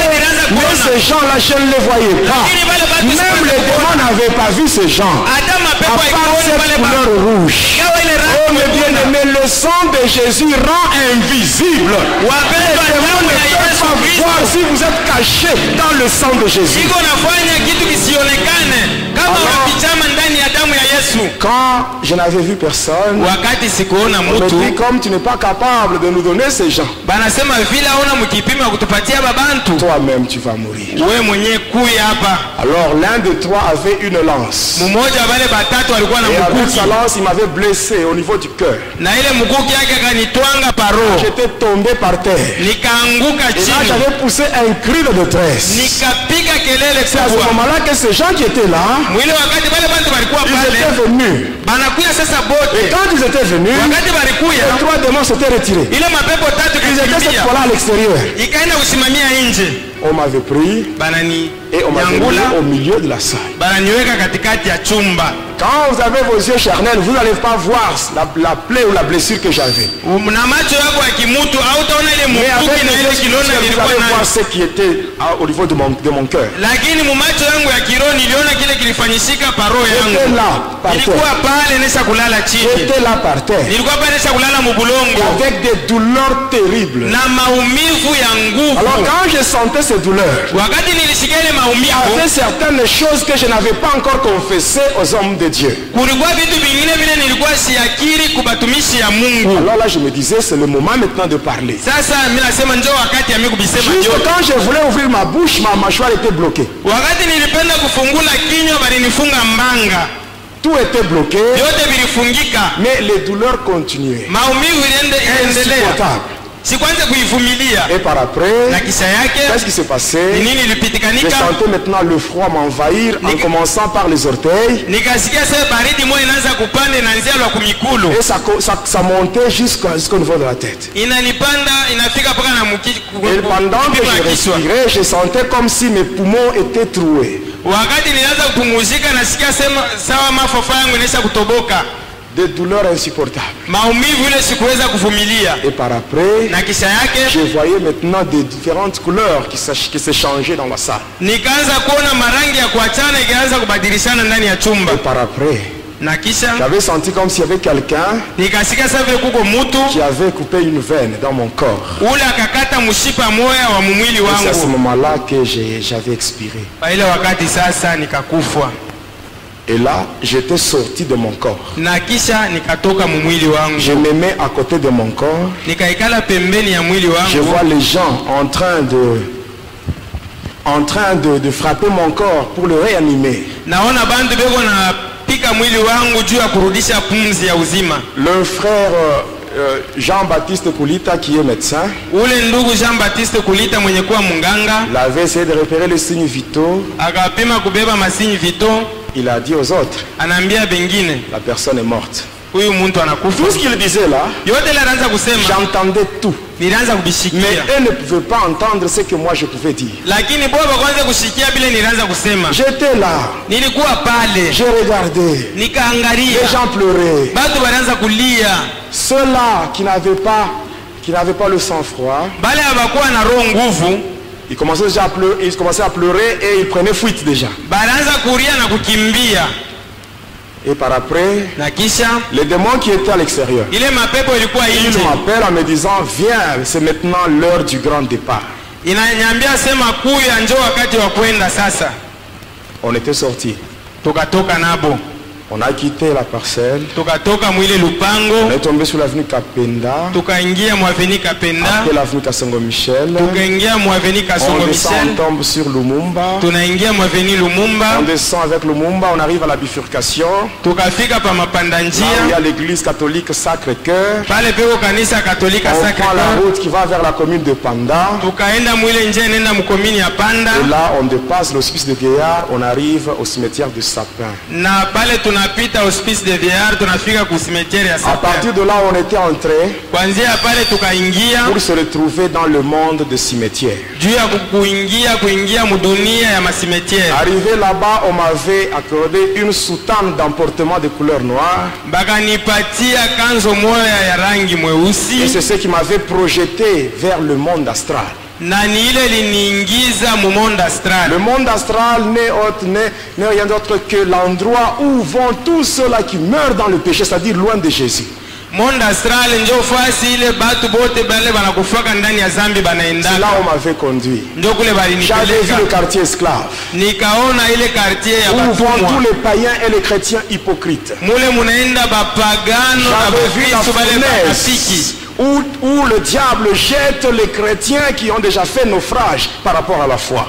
Mais ces gens-là, je ne les voyais pas. Lakini bale batu Même les démons n'avaient pas vu ces gens. hata À mapepo part haikuone cette bale couleur batu. rouge. Ikawa ile Oh rangi mes mwekundu. bien-aimés, le sang de Jésus rend invisible. Wapendwa, Les démons damu ne ya peuvent Yesu pas Kristo voir si vous êtes caché dans le sang de Jésus. iko nafanya kitu kisionekane kama Alors- unapichama ndani ya damu ya Yesu. Quand je n'avais vu personne, Wakati sikuona on me dit mtu, comme tu n'es pas capable de nous donner ces gens, banasema vile aona mkipima kutupatia babantu, toi-même tu vas mourir. wewe mwenyewe kuya hapa. Alors l'un de toi avait une lance. Mmoja wale batatu walikuwa na Et avec mkuki sa lance, il m'avait blessé au niveau du cœur. na ile mkuki yake akanitwanga paro, J'étais tombé par terre. nikaanguka Et là, chini, j'avais poussé un cri de détresse. nikapiga kelele C'est à ce kubwa. moment-là que ces gens qui étaient là, Mwile wakati wale bantu walikuwa ils étaient pale venus. banakuya sasa Et bote, quand ils étaient venus, wakati walikuya les 3 démons s'étaient retirés. ile mapepo tatu Ils étaient cette kakimbia fois-là à l'extérieur. ikaenda kusimamia nje, On m'avait pris banani et on m'avait mis nyangula, au milieu de la salle. bananiweka katikati ya chumba. Quand vous avez vos yeux charnels, vous n'allez pas voir la plaie ou la blessure que j'avais. Na macho yako ya kimutu au utaona ile Mais avec mkuki na les ile yeux kilona spirituels, vous nilikuwa allez voir nayo, ce qui était au niveau de mon cœur. lakini mu macho yangu ya kiroho niliona kile kilifanyishika paro J'étais yangu. là, par Nilikuwa terre. pale nesha kulala chini, J'étais là par terre. nilikuwa pale nesha kulala mubulongo Avec des douleurs terribles. na maumivu ya nguvu. Alors quand je sentais ces douleurs, wakati nilisikia ile il y maumivu avait certaines choses que je n'avais pas encore confessées aux hommes de Dieu. kulikuwa vitu vingine vile nilikuwa siakiri kubatumishi ya Mungu. Alors là, je me disais, c'est le moment maintenant de parler. Sasa mimi nasema njoo wakati ya mimi kubisema Juste yote. quand je voulais ouvrir ma bouche, ma mâchoire était bloquée. Wakati nilipenda kufungula kinywa balinifunga mbanga, Tout était bloqué, yote vilifungika, mais les douleurs continuaient. maumivu iliendelea, Insupportable. sikwanza kuivumilia. Et par après, Na kisha yake qu'est-ce qui s'est passé? ni nini Je ilipitikanika? sentais maintenant le froid m'envahir en commençant par les orteils. Nikasikia sasa baridi moyo inaanza kupanda, inaanzia lwa kumikulu, Et ça montait jusqu'au niveau de la tête. inanipanda inafika mpaka na Et pendant que je respirais, je sentais comme si mes poumons étaient troués. wakati nilianza kupumuzika, nasikia sema sawa mafafa yangu inaisha kutoboka, Des douleurs insupportables. maumivu ile sikuweza kuvumilia. Et par après, Na kisha yake je voyais maintenant des différentes couleurs qui s'échangeaient dans la salle. nikaanza kuona marangi ya kuachana ikianza kubadilishana ndani ya chumba. Et par après, Na kisha j'avais senti comme s'il y avait quelqu'un nikasikia sasa vile kuko mtu qui avait coupé une veine dans mon corps. ule akakata mshipa moya wa mwili Et c'est à ce wangu. moment-là que j'avais expiré. Kwa ile wakati sasa nikakufwa, Et là, j'étais sorti de mon corps. na kisha nikatoka mwili wangu, Je me mets à côté de mon corps. nikaikala pembeni ya mwili Je wangu. vois les gens en train de frapper mon corps pour le réanimer. Naona bandu beko na pika mwili wangu juu ya kurudisha pumzi ya uzima. Le frère Jean-Baptiste Koulita, qui est médecin, Ule ndugu Jean Baptiste Kulita mwenye kuwa munganga il avait essayé de repérer les signes vitaux. akapima kubeba masinyi vito, Il a dit aux autres, anaambia bengine la personne est morte. huyu mtu anakufa. Tout ce qu'il disait là, Yote ile anaanza kusema j'entendais tout. nilianza Mais kubishikia, eux ne pouvaient pas entendre ce que moi je pouvais dire. lakini baba kwanza kushikia bile nilianza kusema. J'étais là, Nilikuwa pale j'ai regardé, nikaangalia, les gens pleuraient. batu wanaanza kulia, Ceux-là qui n'avaient pas le sang-froid, bale habakuwa na roho nguvu, ils commençaient déjà à pleurer et ils prenaient fuite déjà. banaanza kuria na kukimbia. Et par après, Na kisha les démons qui étaient à l'extérieur, ile mapepo ilikuwa ils nje, m'appellent en me disant, viens, c'est maintenant l'heure du grand départ. inanyambia sema kuya, njoo wakati wa kwenda sasa. On était sortis. Tukatoka nabo, On a quitté la parcelle. tukatoka mwile On lupango, est tombé sur l'avenue Kapenda, tukaingia mwaveni Kapenda, après l'avenue Kasongo Michel. tukaingia mwaveni Kasongo On descend, Michel, on tombe sur Lumumba. tunaingia mwaveni On Lumumba, descend avec Lumumba, on arrive à la bifurcation. tukafika pa mapanda Là où il y njia a l'église catholique Sacré-Cœur. pale peko kanisa Katolika On Sacre prend la Cœur, route qui va vers la commune de Panda. tukaenda mwile njia nenda mkomini ya Panda, Et là, on dépasse l'hospice de Gaillard, on arrive au cimetière de Sapin. na pale tunapita hospice de Vieillard, tunafika ku cimetière ya À Sapin. partir de là, on était entré Kwanzia pale tukaingia pour se retrouver dans le monde des cimetières. juu ya kuingia mudunia ya masimetiere. Arrivé là-bas, on m'avait accordé une soutane d'emportement de couleur noire. Bakanipatia kanzo moya ya rangi Et mweusi, c'est ce qui m'avait projeté vers le monde astral. na ni ile liniingiza mu monde astral. Le monde astral n'est rien d'autre que l'endroit où vont tous ceux-là qui meurent dans le péché, c'est-à-dire loin de Jésus. Monde astral njo fasi ile batu bote bale banakufaka ndani ya zambi C'est là banaendaka, où on m'avait conduit. njo kule J'avais vu le balinipeleka, quartier esclave, nikaona ile quartier ya où vont tous batumwa les païens et les chrétiens hypocrites. mule munaenda bapagano na J'avais vu la bakristu bale bakafiki, fournaise où le diable jette les chrétiens qui ont déjà fait naufrage par rapport à la foi.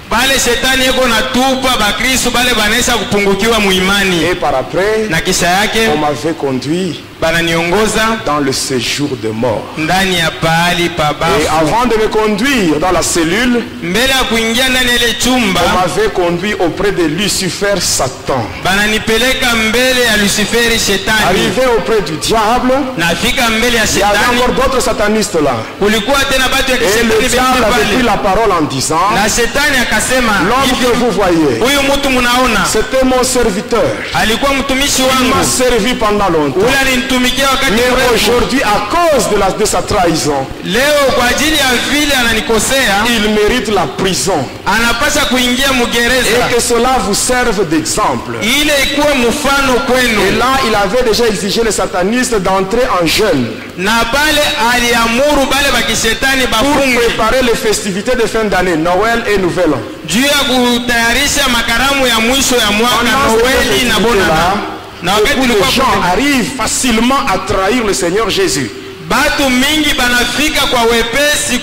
pale shetani yeko natupa bakristu bale banaisha kupungukiwa muimani. Et par après, Na kisha yake on m'avait conduit bananiongoza dans le séjour de mort. ndani ya pahali pa Et bafu. avant de me conduire dans la cellule, Mbele ya kuingia ndani ya ile on chumba, m'avait conduit auprès de Lucifer Satan. bananipeleka mbele ya Luciferi shetani. Arrivé auprès du diable, Nafika mbele ya il y avait shetani, encore d'autres satanistes là. kulikuwa tena batu ya Et le kishetani diable avait pris pale, la parole en disant, na shetani akasema l'homme hivi, que vous voyez, huyu mtu munaona c'était mon serviteur. alikuwa mtumishi Il m'a wangu, servi pendant longtemps. ule kunitumikia wakati Mais mrefu. aujourd'hui, à cause de sa trahison, Leo kwa ajili ya vile ananikosea, il mérite la prison. anapaswa kuingia Et mgereza. que cela vous serve d'exemple. Ile ikuwe mfano Et kwenu. là, il avait déjà exigé les satanistes d'entrer en jeûne Na pale aliamuru bale bakishetani pour bafunge préparer les festivités de fin d'année, Noël et Nouvel An. juu ya kutayarisha makaramu ya mwisho ya mwaka Pendant Noeli ces na festivités-là, Bonana. Na wakati beaucoup de tulikuwa gens kule, arrivent facilement à trahir le Seigneur Jésus. batu mingi banafika kwa wepesi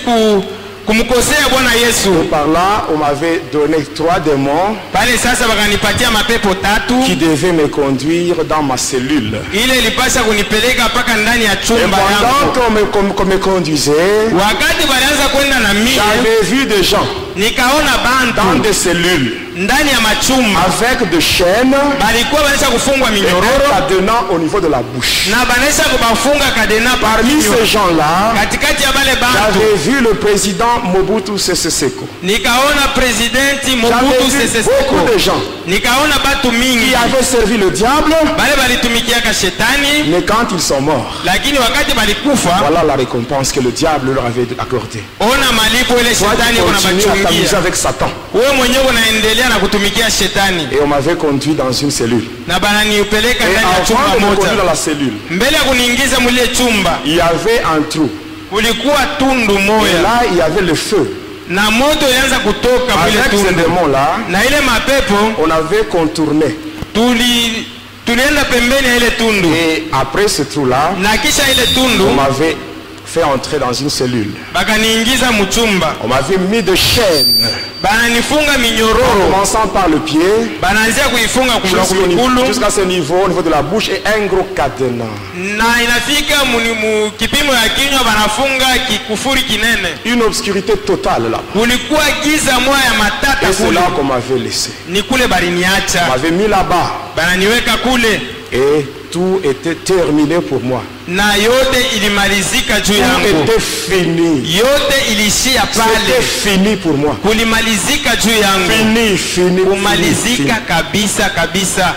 kumkosea Bwana Yesu. Par là, on m'avait donné 3 démons Pale sasa wakanipatia mapepo tatu, qui devaient me conduire dans ma cellule. ile ilipasha kunipeleka mpaka ndani ya Et chumba pendant yangu. qu'on me conduisait, Wakati balianza kwenda na mimi, j'avais vu des gens nikaona dans bantu des cellules ndani ya machumba avec des chaînes balikuwa banaisha kufungwa et minyororo un cadenas au niveau de la bouche. na banaisha kubafunga kadena Parmi pakinywa. ces gens-là, Katikati ya bale bantu j'avais vu le président Mobutu Sese Seko. nikaona presidenti J'avais Mobutu vu Sese beaucoup Seko, de gens nikaona batu mingi qui avaient servi le diable, bale balitumikiaka shetani, mais quand ils sont morts, lakini wakati balikufa, voilà la récompense que le diable leur avait accordée. ona malipo ile Toi, shetani tu kuna continues à t'amuser bachungia avec Satan. wewe mwenyewe unaendelea na kutumikia shetani. Et on m'avait conduit dans une cellule. Na bananiupeleka Et ndani ya avant chumba de me conduire moja, dans la cellule, mbele ya kuniingiza mwile chumba il y avait un trou. kulikuwa tundu Et moya là, il y avait le feu. na moto ilianza kutoka mwile Avec ces tundu, démons-là, na ile mapepo on avait contourné. tulienda pembeni ya ile tundu, Et après ce trou-là, na kisha ile on tundu m'avait fait entrer dans une cellule. bakaniingiza mchumba, On m'avait mis de chaînes, bananifunga en minyororo, commençant par le pied, banaanzia kuifunga kumikulu jusqu'à ce niveau, au niveau de la bouche, et un gros cadenas. na inafika kipimo ya kinywa banafunga kikufuri kinene. Une obscurité totale là. Kulikuwa giza moya ya matata Et c'est kule, là qu'on m'avait laissé. ni kule On baliniacha, m'avait mis là-bas. bananiweka kule Et tout était terminé pour moi. na yote ilimalizika juu Tout yangu, était fini. yote ilishia C'était pale, fini pour moi. kulimalizika juu yangu, Fini, fini, kumalizika fini. kabisa kabisa.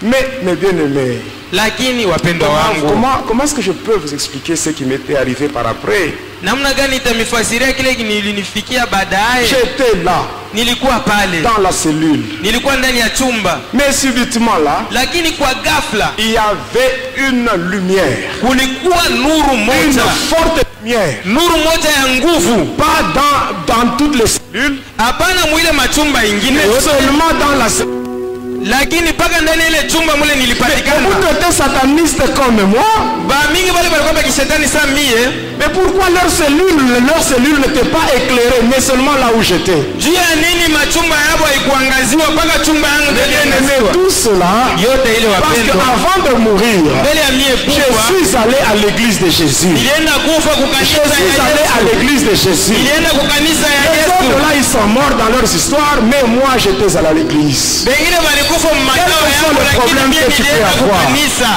Mais bien aimés, Lakini wapendwa wangu, comment est-ce que je peux vous expliquer ce qui m'était arrivé par après? namna gani itamifasiria kile nilinifikia baadaye? J'étais là, Nilikuwa pale, dans la cellule. nilikuwa ndani ya chumba, Mais subitement là, lakini kwa ghafla il y avait une lumière. kulikuwa nuru Une moja, forte lumière. nuru moja ya nguvu, Pas dans toutes les cellules, hapana mwile machumba ingine mais yote, seulement dans la cellule. lakini mpaka ndani ya ile chumba mule Vous nilipatikana. étiez sataniste comme moi, Ba mingi bale balikuwa bakishetani saa mie, mais pourquoi leur cellule n'était pas éclairée, mais seulement là où j'étais? juu ya nini machumba yabo haikuangaziwa mpaka chumba yangu ndio Mais iliangaziwa? tout cela, Yote ile parce wapendwa, qu'avant de mourir, mbele ya mie je kufa suis allé à l'église de Jésus. nilienda kufa Je kukanisa suis ya allé à Yesu, l'église de Jésus. nilienda kukanisa ya Les Yesu. autres là, ils sont morts dans leurs histoires, mais moi j'étais à l'église. Bengine balikufa mmakao Quel que soit yako, le lakini problème mie que tu peux nilienda avoir. kukanisa.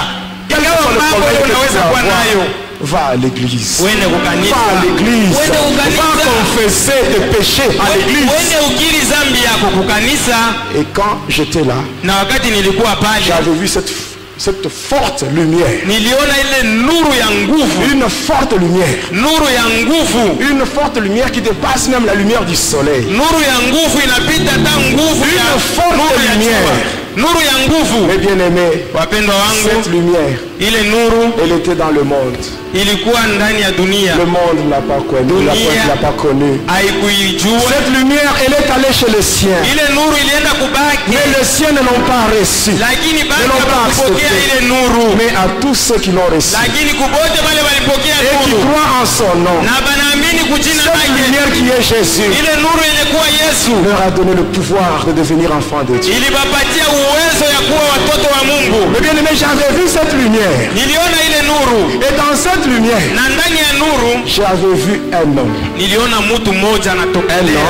Quel que Ingawa soit le mambo problème leo que tu unaweza peux kuwa nayo, avoir, va à l'église. uende Va kukanisa, à l'église. uende Va kukanisa, confesser tes péchés à l'église. uende ukiri zambi yako kukanisa. Et quand j'étais là, Na wakati nilikuwa pale, j'avais vu cette forte lumière. niliona ile nuru ya nguvu, Une forte lumière. nuru ya nguvu, Une forte lumière qui dépasse même la lumière du soleil. nuru ya nguvu inapita hata nguvu ya Une forte nuru ya lumière. jua. Nuru ya nguvu, Mes bien-aimés, wapendwa cette wangu, lumière, ile nuru elle était dans le monde. ilikuwa ndani ya dunia, Le monde ne l'a pas connu. Ne l'a pas connue. haikuijua. Cette lumière, elle est allée chez les siens. Ile nuru ilienda kubaki, Mais les siens ne l'ont pas reçue. lakini Ne bado l'ont pas hawakupokea accepté. ile nuru, Mais à tous ceux qui l'ont reçue lakini kubote wale walipokea et qui nuru croient en son nom, na banaamini kujina cette lake. lumière qui est Jésus Ile nuru yenye kuwa Yesu leur a donné le pouvoir de devenir enfants de Dieu. ilibapatia uwezo ya kuwa watoto wa Mungu. Mais bien aimé, j'avais vu cette lumière. Niliona ile nuru, Et dans cette lumière, na ndani ya nuru j'avais vu un homme niliona mtu mmoja anatokelea,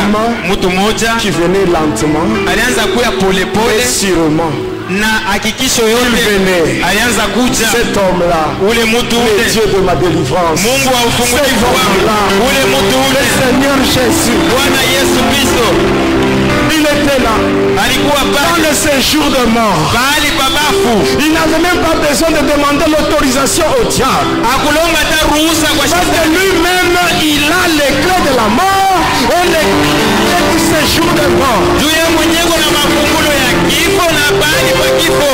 mtu mmoja qui venait lentement alianza kuya et polepole sûrement. na hakikisho Il yote venait. alianza kuja. Cet homme-là, Ule mtu le ule, Dieu de ma délivrance, Mungu wa cet ufungulivu wangu, homme-là, ule mtu le ule, Seigneur Jésus, Bwana Yesu Kristo Il était là. alikuwa Dans pale le séjour de mort. pahali pabafu, Il n'avait même pas besoin de demander l'autorisation au diable. akulomba hata ruhusa kwa Parce que shetani. lui-même, il a les clés de la mort et les clés du séjour de mort. Juu yeye mwenyewe na mafungulo ya kifo na pahali pa kifo.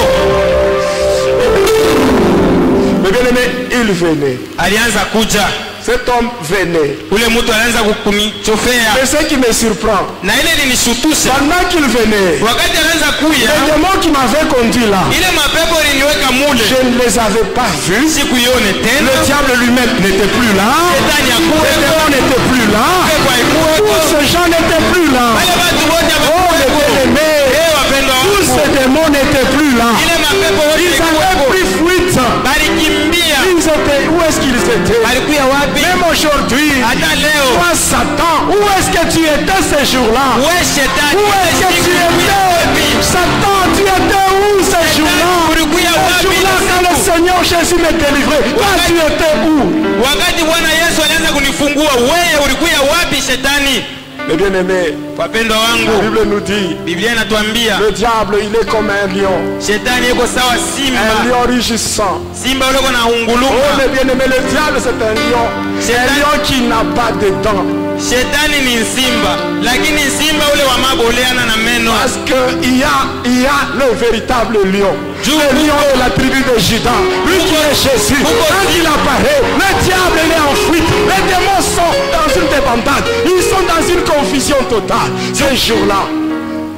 Mais bien aimé, il venait. Alianza kuja, Cet homme venait. ule mtu alianza kunichofea, Mais ce qui me surprend, na ile linishutusha pendant qu'il venait, wakati alianza kuya, les démons qui m'avaient conduit là, ile mapepo iliniweka mule, je ne les avais pas vus. sikuione tena. Le diable lui-même n'était plus là. Shetani Les hakuweko, démons n'étaient plus là. pepo haikuweko, Tous ces gens n'étaient plus là. wale watu wote Oh, les hawakuweko. bien-aimés, Wapendwa tous wangu, ces démons n'étaient plus là. ile mapepo wote Ils avaient haikuweko. pris fuite. Balikimbia, Ils étaient, où est-ce qu'ils étaient? balikuya wapi? Même aujourd'hui, Hata leo toi Satan, où est-ce que tu étais ce jour-là? we shetani, Où est-ce que tu étais? Satan, tu étais où ce jour-là? ulikuya Ce wapi? jour-là, quand le Seigneur Jésus m'est délivré, toi tu étais où? Wakati Bwana Yesu alianza kunifungua, wewe ulikuya wapi shetani? Mais bien aimé, Wapendwa la wangu, Bible nous dit, Biblia inatuambia le diable, il est comme un lion. shetani yuko sawa Un simba, lion rugissant. simba ule uko na Oh, unguluma. mais bien aimé, le diable, c'est un lion. C'est un lion qui n'a pas de dents. Shetani ni simba, lakini simba ule wa maboleana na meno. Parce qu'il y a le véritable lion. Le lion de la tribu de Juda. Lui qui est Jésus. Quand il apparaît, le diable il est en fuite. Les démons sont dans une débandade. Ils sont dans une confusion totale. Ce jour-là,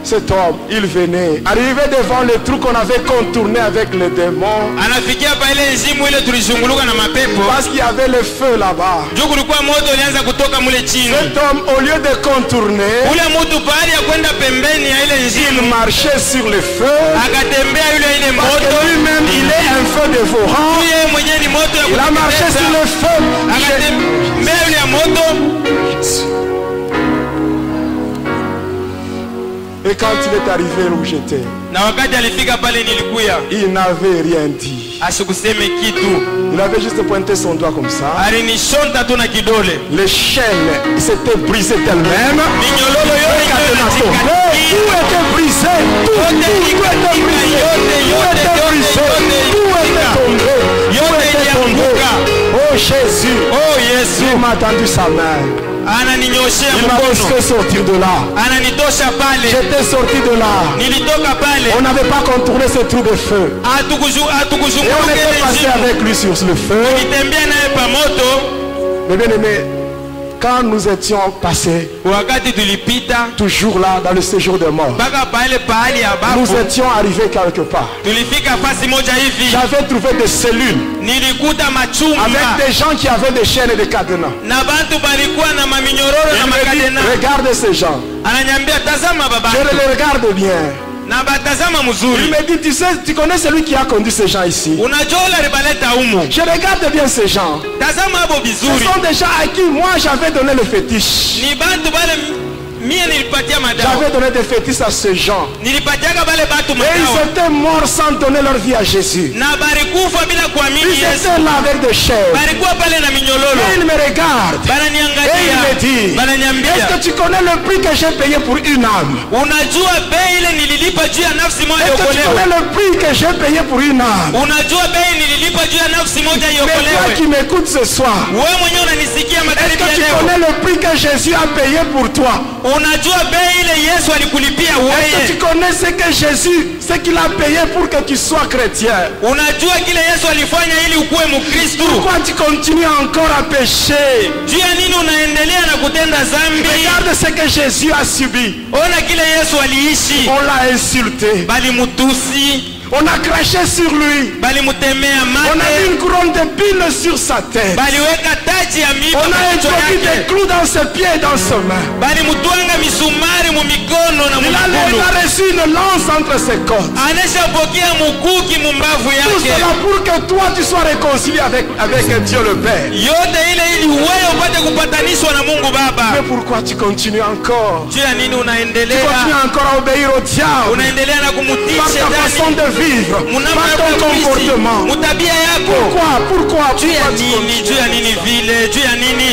cet homme, il venait. Arrivé devant le trou qu'on avait contourné avec les démons. Anafikia pa ile nzimu ile tulizunguluka na mapepo. Parce qu'il y avait le feu là-bas. Juu kulikuwa moto ulianza kutoka mule chini. Cet homme, au lieu de contourner, Ule mtu pahali ya kwenda pembeni ya ile il nzimu, marchait sur le feu. akatembea yule ile Parce moto. que lui-même, il est un feu dévorant. Yeye mwenyewe ni moto ya Il a marché sur kuteketeza. le feu. Akatembea yule ya moto. Et quand il est arrivé où j'étais, Na wakati alifika pale nilikuya, il n'avait rien dit. asikuseme kitu, Il avait juste pointé son doigt comme ça. alinishonta tu na kidole. Les chaînes s'étaient brisées elles-mêmes. Minyololo Le yote cadenas tombé. Tout était brisé. Tout était brisé. Tout était brisé. Tout était tombé. Tout était tombé. Oh Jésus. Oh Yesu, Il m'a tendu sa main. ananinyoshea Il m'a mkono, fait sortir de là. ananitosha pale. J'étais sorti de là. Nilitoka pale, On n'avait pas contourné ce trou de feu. Et on hatukuzunguka était ile passé nzimu, avec lui sur le feu. nitembea naye pamoto. Mais bien aimé, quand nous étions passés, Wakati tulipita toujours là dans le séjour de mort, mpaka pale pahali ya nous babu, étions arrivés quelque part. tulifika fasi moja hivi, J'avais trouvé des cellules nilikuta machumba avec des gens qui avaient des chaînes et des cadenas. na bantu balikuwa na maminyororo Il na me makadena. dit, regarde ces gens. Ananiambia tazama baba, Je les regarde bien. na batazama Il mzuri. me dit, tu sais, tu connais celui qui a conduit ces gens ici. Unajua ule alibaleta humu, Je regarde bien ces gens. tazama hapo Ce vizuri. sont des gens à qui moi j'avais donné le fétiche. Ni bantu bale mie nilipatia madawa, J'avais donné des fétiches à ces gens. nilipatiaka bale batu Et ils madawa étaient morts sans donner leur vie à Jésus. na barikufa bila kuamini Ils Yesu, étaient là avec des chairs. barikuwa pale na Et minyololo, il me regarde. Et il bananiangalia, me dit, est-ce bananiambia que tu connais le prix que j'ai payé pour une âme? unajua bei ile nililipa juu ya nafsi moja Est-ce que tu iokolewe? connais le prix que j'ai payé pour une âme? Unajua bei nililipa juu ya nafsi moja Mais toi iokolewe? qui m'écoutes ce soir, Wewe mwenyewe unanisikia est-ce magharibi que ya tu leo, connais le prix que Jésus a payé pour toi? unajua bei ile Yesu alikulipia Est-ce que tu wewe? connais ce que Jésus, ce qu'il a payé pour que tu sois chrétien? Unajua kile Yesu alifanya ili ukuwe Mkristo? Pourquoi tu continues encore à pécher? Juu ya nini unaendelea na kutenda dhambi? Regarde ce que Jésus a subi. Ona kile Yesu aliishi, On l'a insulté. balimutusi, On a craché sur lui. balimutemea On a mis mate, une couronne d'épines sur sa tête. baliweka taji ya miiba On a kwa kichwa introduit des yake, clous dans ses pieds et dans ses mains. balimutwanga misumari mu mikono na mu Il a mikono, reçu une lance entre ses côtes. anashapokea mukuki mumbavu Tout yake. cela pour que toi tu sois réconcilié avec Dieu le Père. Yote ile ili wewe upate kupatanishwa na Mungu Baba. Mais pourquoi tu continues encore? Juu ya nini Tu unaendelea? continues encore à obéir au diable Unaendelea na kumutii par ta façon shetani, de vivre, munamna par ya ton kuishi, comportement. mutabia yako. Pourquoi Juu ya tu nini? continues? Juu ya nini vile? Juu ya nini?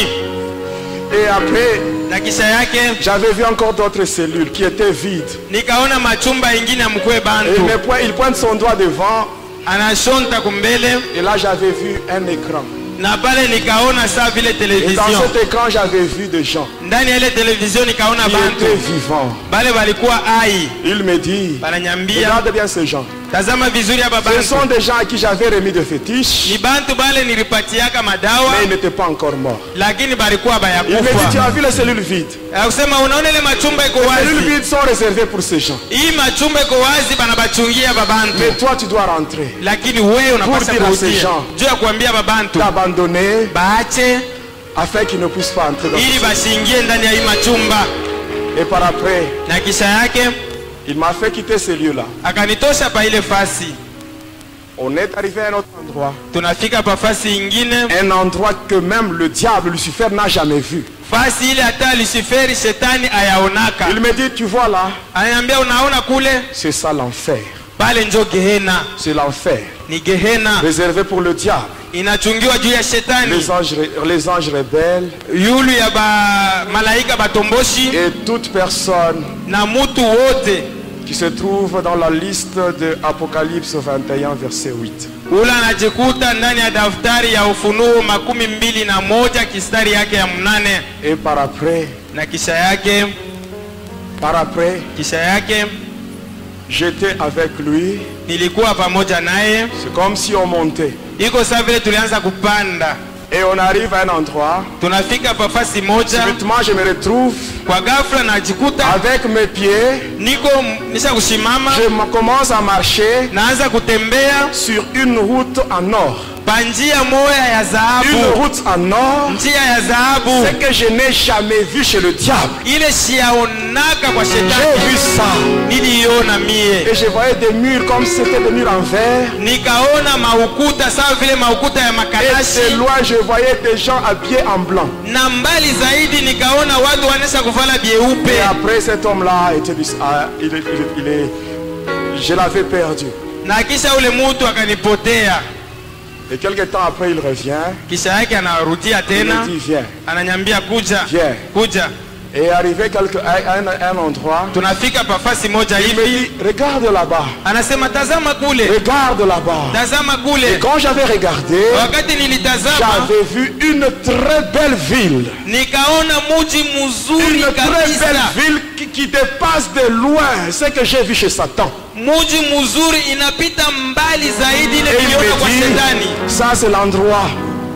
Et après, Na na kisha yake j'avais vu encore d'autres cellules qui étaient vides. nikaona machumba ingine amkwe Et bantu il pointe son doigt devant. anashonta kumbele Et là, j'avais vu un écran. na pale nikaona saa vile Et dans television cet écran, j'avais vu des gens ndani ya ile television nikaona qui bantu étaient vivants. bale walikuwa ai Il me dit, bananyambia regarde bien ces gens. tazama vizuri hapa Ce sont bantu des gens à qui j'avais remis des fétiches, ni bantu bale nilipatiaka madawa mais ils n'étaient pas encore morts. lakini balikuwa Il me dit, tu bayakufa as vu les cellules vides? akusema unaona ile machumba iko Les cellules wazi vides sont réservées pour ces gens. hii machumba iko wazi banabachungia Mais babantu toi, tu dois rentrer. lakini wewe unapaswa Pour dire à ces kurudia gens, juu ya kuambia babantu T'abandonner baache afin qu'ils ne puissent pas entrer dans ili ce basiingie ndani ya hii machumba Et par après, na kisha yake il m'a fait quitter ce lieu-là. akanitosha pa ile fasi On est arrivé à un autre endroit. tunafika pa fasi ingine Un endroit que même le diable, Lucifer, n'a jamais vu. fasi ile hata Luciferi shetani ayaonaka Il me dit, tu vois là, ananiambia unaona kule c'est ça l'enfer. pale njo gehena C'est l'enfer. ni gehena Réservé pour le diable. inachungiwa juu ya shetani Les anges rebelles yulu ya ba malaika batomboshi et toute personne na mutu wote qui se trouve dans la liste de Apocalypse 21, verset 8. ula anajikuta ndani ya daftari ya Ufunuo 21 kistari yake ya 8 Et par après, na kisha yake j'étais avec lui. nilikuwa pamoja naye C'est comme si on montait. iko saa vile tulianza kupanda Et on arrive à un endroit. tunafika pa fasi moja Subitement, je me retrouve kwa ghafla najikuta avec mes pieds. nisha kushimama Je commence à marcher naanza kutembea sur une route en or. pa njia moya ya Une dhahabu route en or. njia ya dhahabu C'est que je n'ai jamais vu chez le diable. ile siyaonaka kwa J'ai vu shetani ça. niliiona mie Et je voyais des murs comme si c'était des murs en verre. nikaona maukuta sawa vile maukuta ya Et de makalashi loin, je voyais des gens habillés en blanc. na mbali zaidi nikaona watu wanesha kuvala Et byeupe après, cet homme-là, je l'avais perdu. na kisha ule mutu akanipotea Et quelque temps après, il revient. kisha yake anarudia Il tena me dit, viens. ananyambia kuja Viens. kuja Et arrivé à un endroit, tunafika pafasi moja il me hivi dit, regarde là-bas. anasema tazama kule Regarde là-bas. tazama Et kule quand j'avais regardé, wakati nilitazama j'avais vu une très belle ville. nikaona muji mzuri Une très belle kabisa ville qui dépasse de loin ce que j'ai vu chez Satan. muji mzuri inapita mbali zaidi ile Et il niliona kwa me shetani dit, ça c'est l'endroit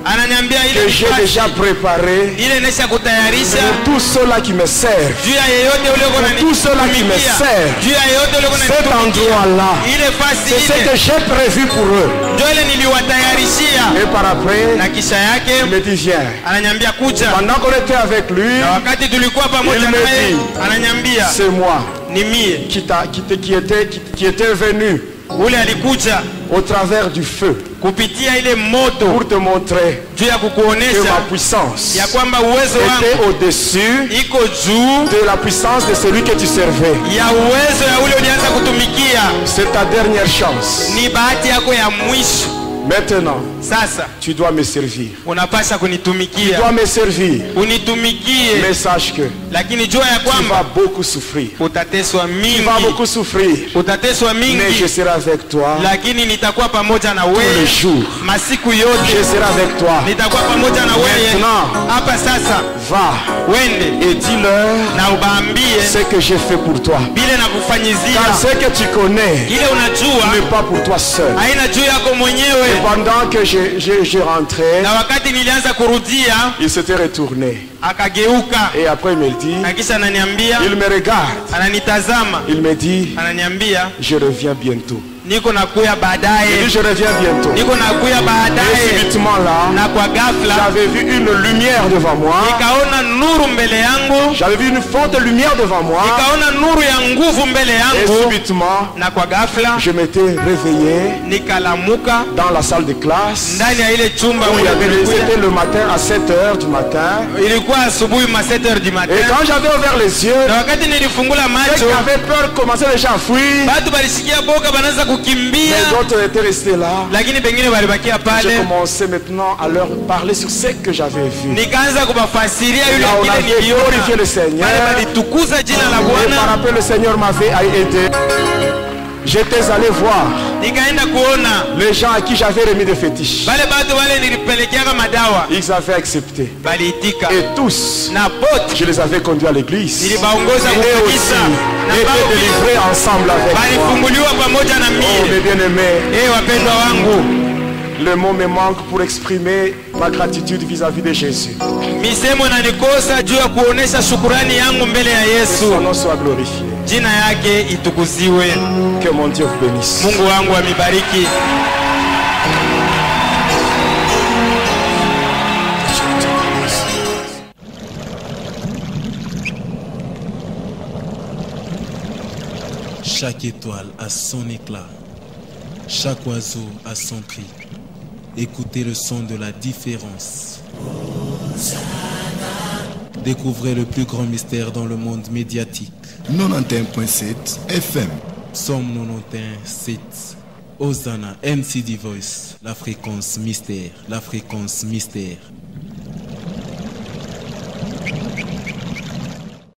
ananiambia ile que j'ai nafasi, déjà préparé ile nesha kutayarisha pour tous ceux-là qui me servent. juu ya yeyote ule uko Pour tous ceux-là qui me unanitumikia servent. juu ya yeyote ule uko Cet unanitumikia endroit-là, ile fasi c'est ce ile que j'ai prévu pour eux. ndio ile niliwatayarishia Et par après, na kisha il yake me dit, viens. ananyambia kuja Pendant qu'on était avec lui, na wakati tulikuwa Il pamoja me naye dit, ananyambia c'est moi ni mie qui était venu ule alikuja au travers du feu kupitia ile moto pour te montrer juu ya que ma kukuonesha puissance ya kwamba uwezo était wangu au-dessus iko juu de la puissance de celui que tu servais. ya uwezo ya ule ulianza kutumikia. C'est ta dernière chance. Ni bahati yako ya mwisho. Maintenant, Sasa tu dois me servir. unapasha Tu kunitumikia, dois me servir. unitumikie, Mais sache que lakini jua ya tu vas kwamba beaucoup souffrir. utateswa Tu mingi, vas beaucoup souffrir. utateswa Mais je mingi, serai avec toi lakini nitakuwa pamoja na tous les wewe jours. masiku Je yote, serai avec toi. nitakuwa pamoja na wewe. Maintenant. Hapa sasa Va wende et dis-leur na ubaambie ce que j'ai fait pour toi. vile nakufanyizia, Car ce que tu connais ile unajua n'est pas pour toi seul. haina juu yako Et mwenyewe. pendant que je rentrais, Na wakati nilianza kurudia il s'était retourné. akageuka, Et après il me dit, na kisha ananiambia, il me regarde. ananitazama, Il me dit, ananiambia je reviens bientôt. niko nakuya Il dit, baadaye, je reviens bientôt. niko nakuya Et baadaye. subitement là, Na kwa ghafla j'avais vu une lumière devant moi. nikaona nuru mbele yangu, J'avais vu une forte lumière devant moi. nikaona nuru ya nguvu mbele Et yangu, subitement, na kwa ghafla je m'étais réveillé nikalamuka dans la salle de classe. ndani ya ile chumba Où il y ule avait, tulikuya. c'était le matin à 7 h du matin. Ilikuwa asubuhi ma 7h du Et matin, quand j'avais ouvert les yeux, na wakati nilifungula ceux macho qui avaient peur commençaient déjà à fuir. batu balisikia boka banaanza kukimbia, Mais d'autres étaient restés là. lakini pengine walibakia J'ai pale. commencé maintenant à leur parler sur ce que j'avais vu. Nikaanza kubafasiria yule Là, on kile avait niliona. glorifié le Seigneur. Pale balitukuza jina la Et par Bwana. après, le Seigneur m'avait aidé. J'étais allé voir Nikaenda kuona les gens à qui j'avais remis des fétiches. bale batu wale nilipelekeaka madawa, Ils avaient accepté. baliitika Et tous, na bote je les avais conduits à l'église. Et eux nilibaongoza aussi kukanisa na étaient bao délivrés ensemble avec moi. balifunguliwa pamoja na Oh, mes mie. bien-aimés, Wapendwa wangu, le mot me manque pour exprimer ma gratitude vis-à-vis de Jésus. misemo nanikosa juu ya kuonesha shukurani yangu mbele ya Son Yesu. nom soit glorifié. Jina yake itukuziwe. Que mon Dieu vous bénisse. Mungu wangu amibariki. Chaque étoile a son éclat, chaque oiseau a son cri. Écoutez le son de la différence. Découvrez le plus grand mystère dans le monde médiatique. 91.7 FM. Psaume 91.7. Hosanna, MCD Voice, la fréquence mystère, la fréquence mystère.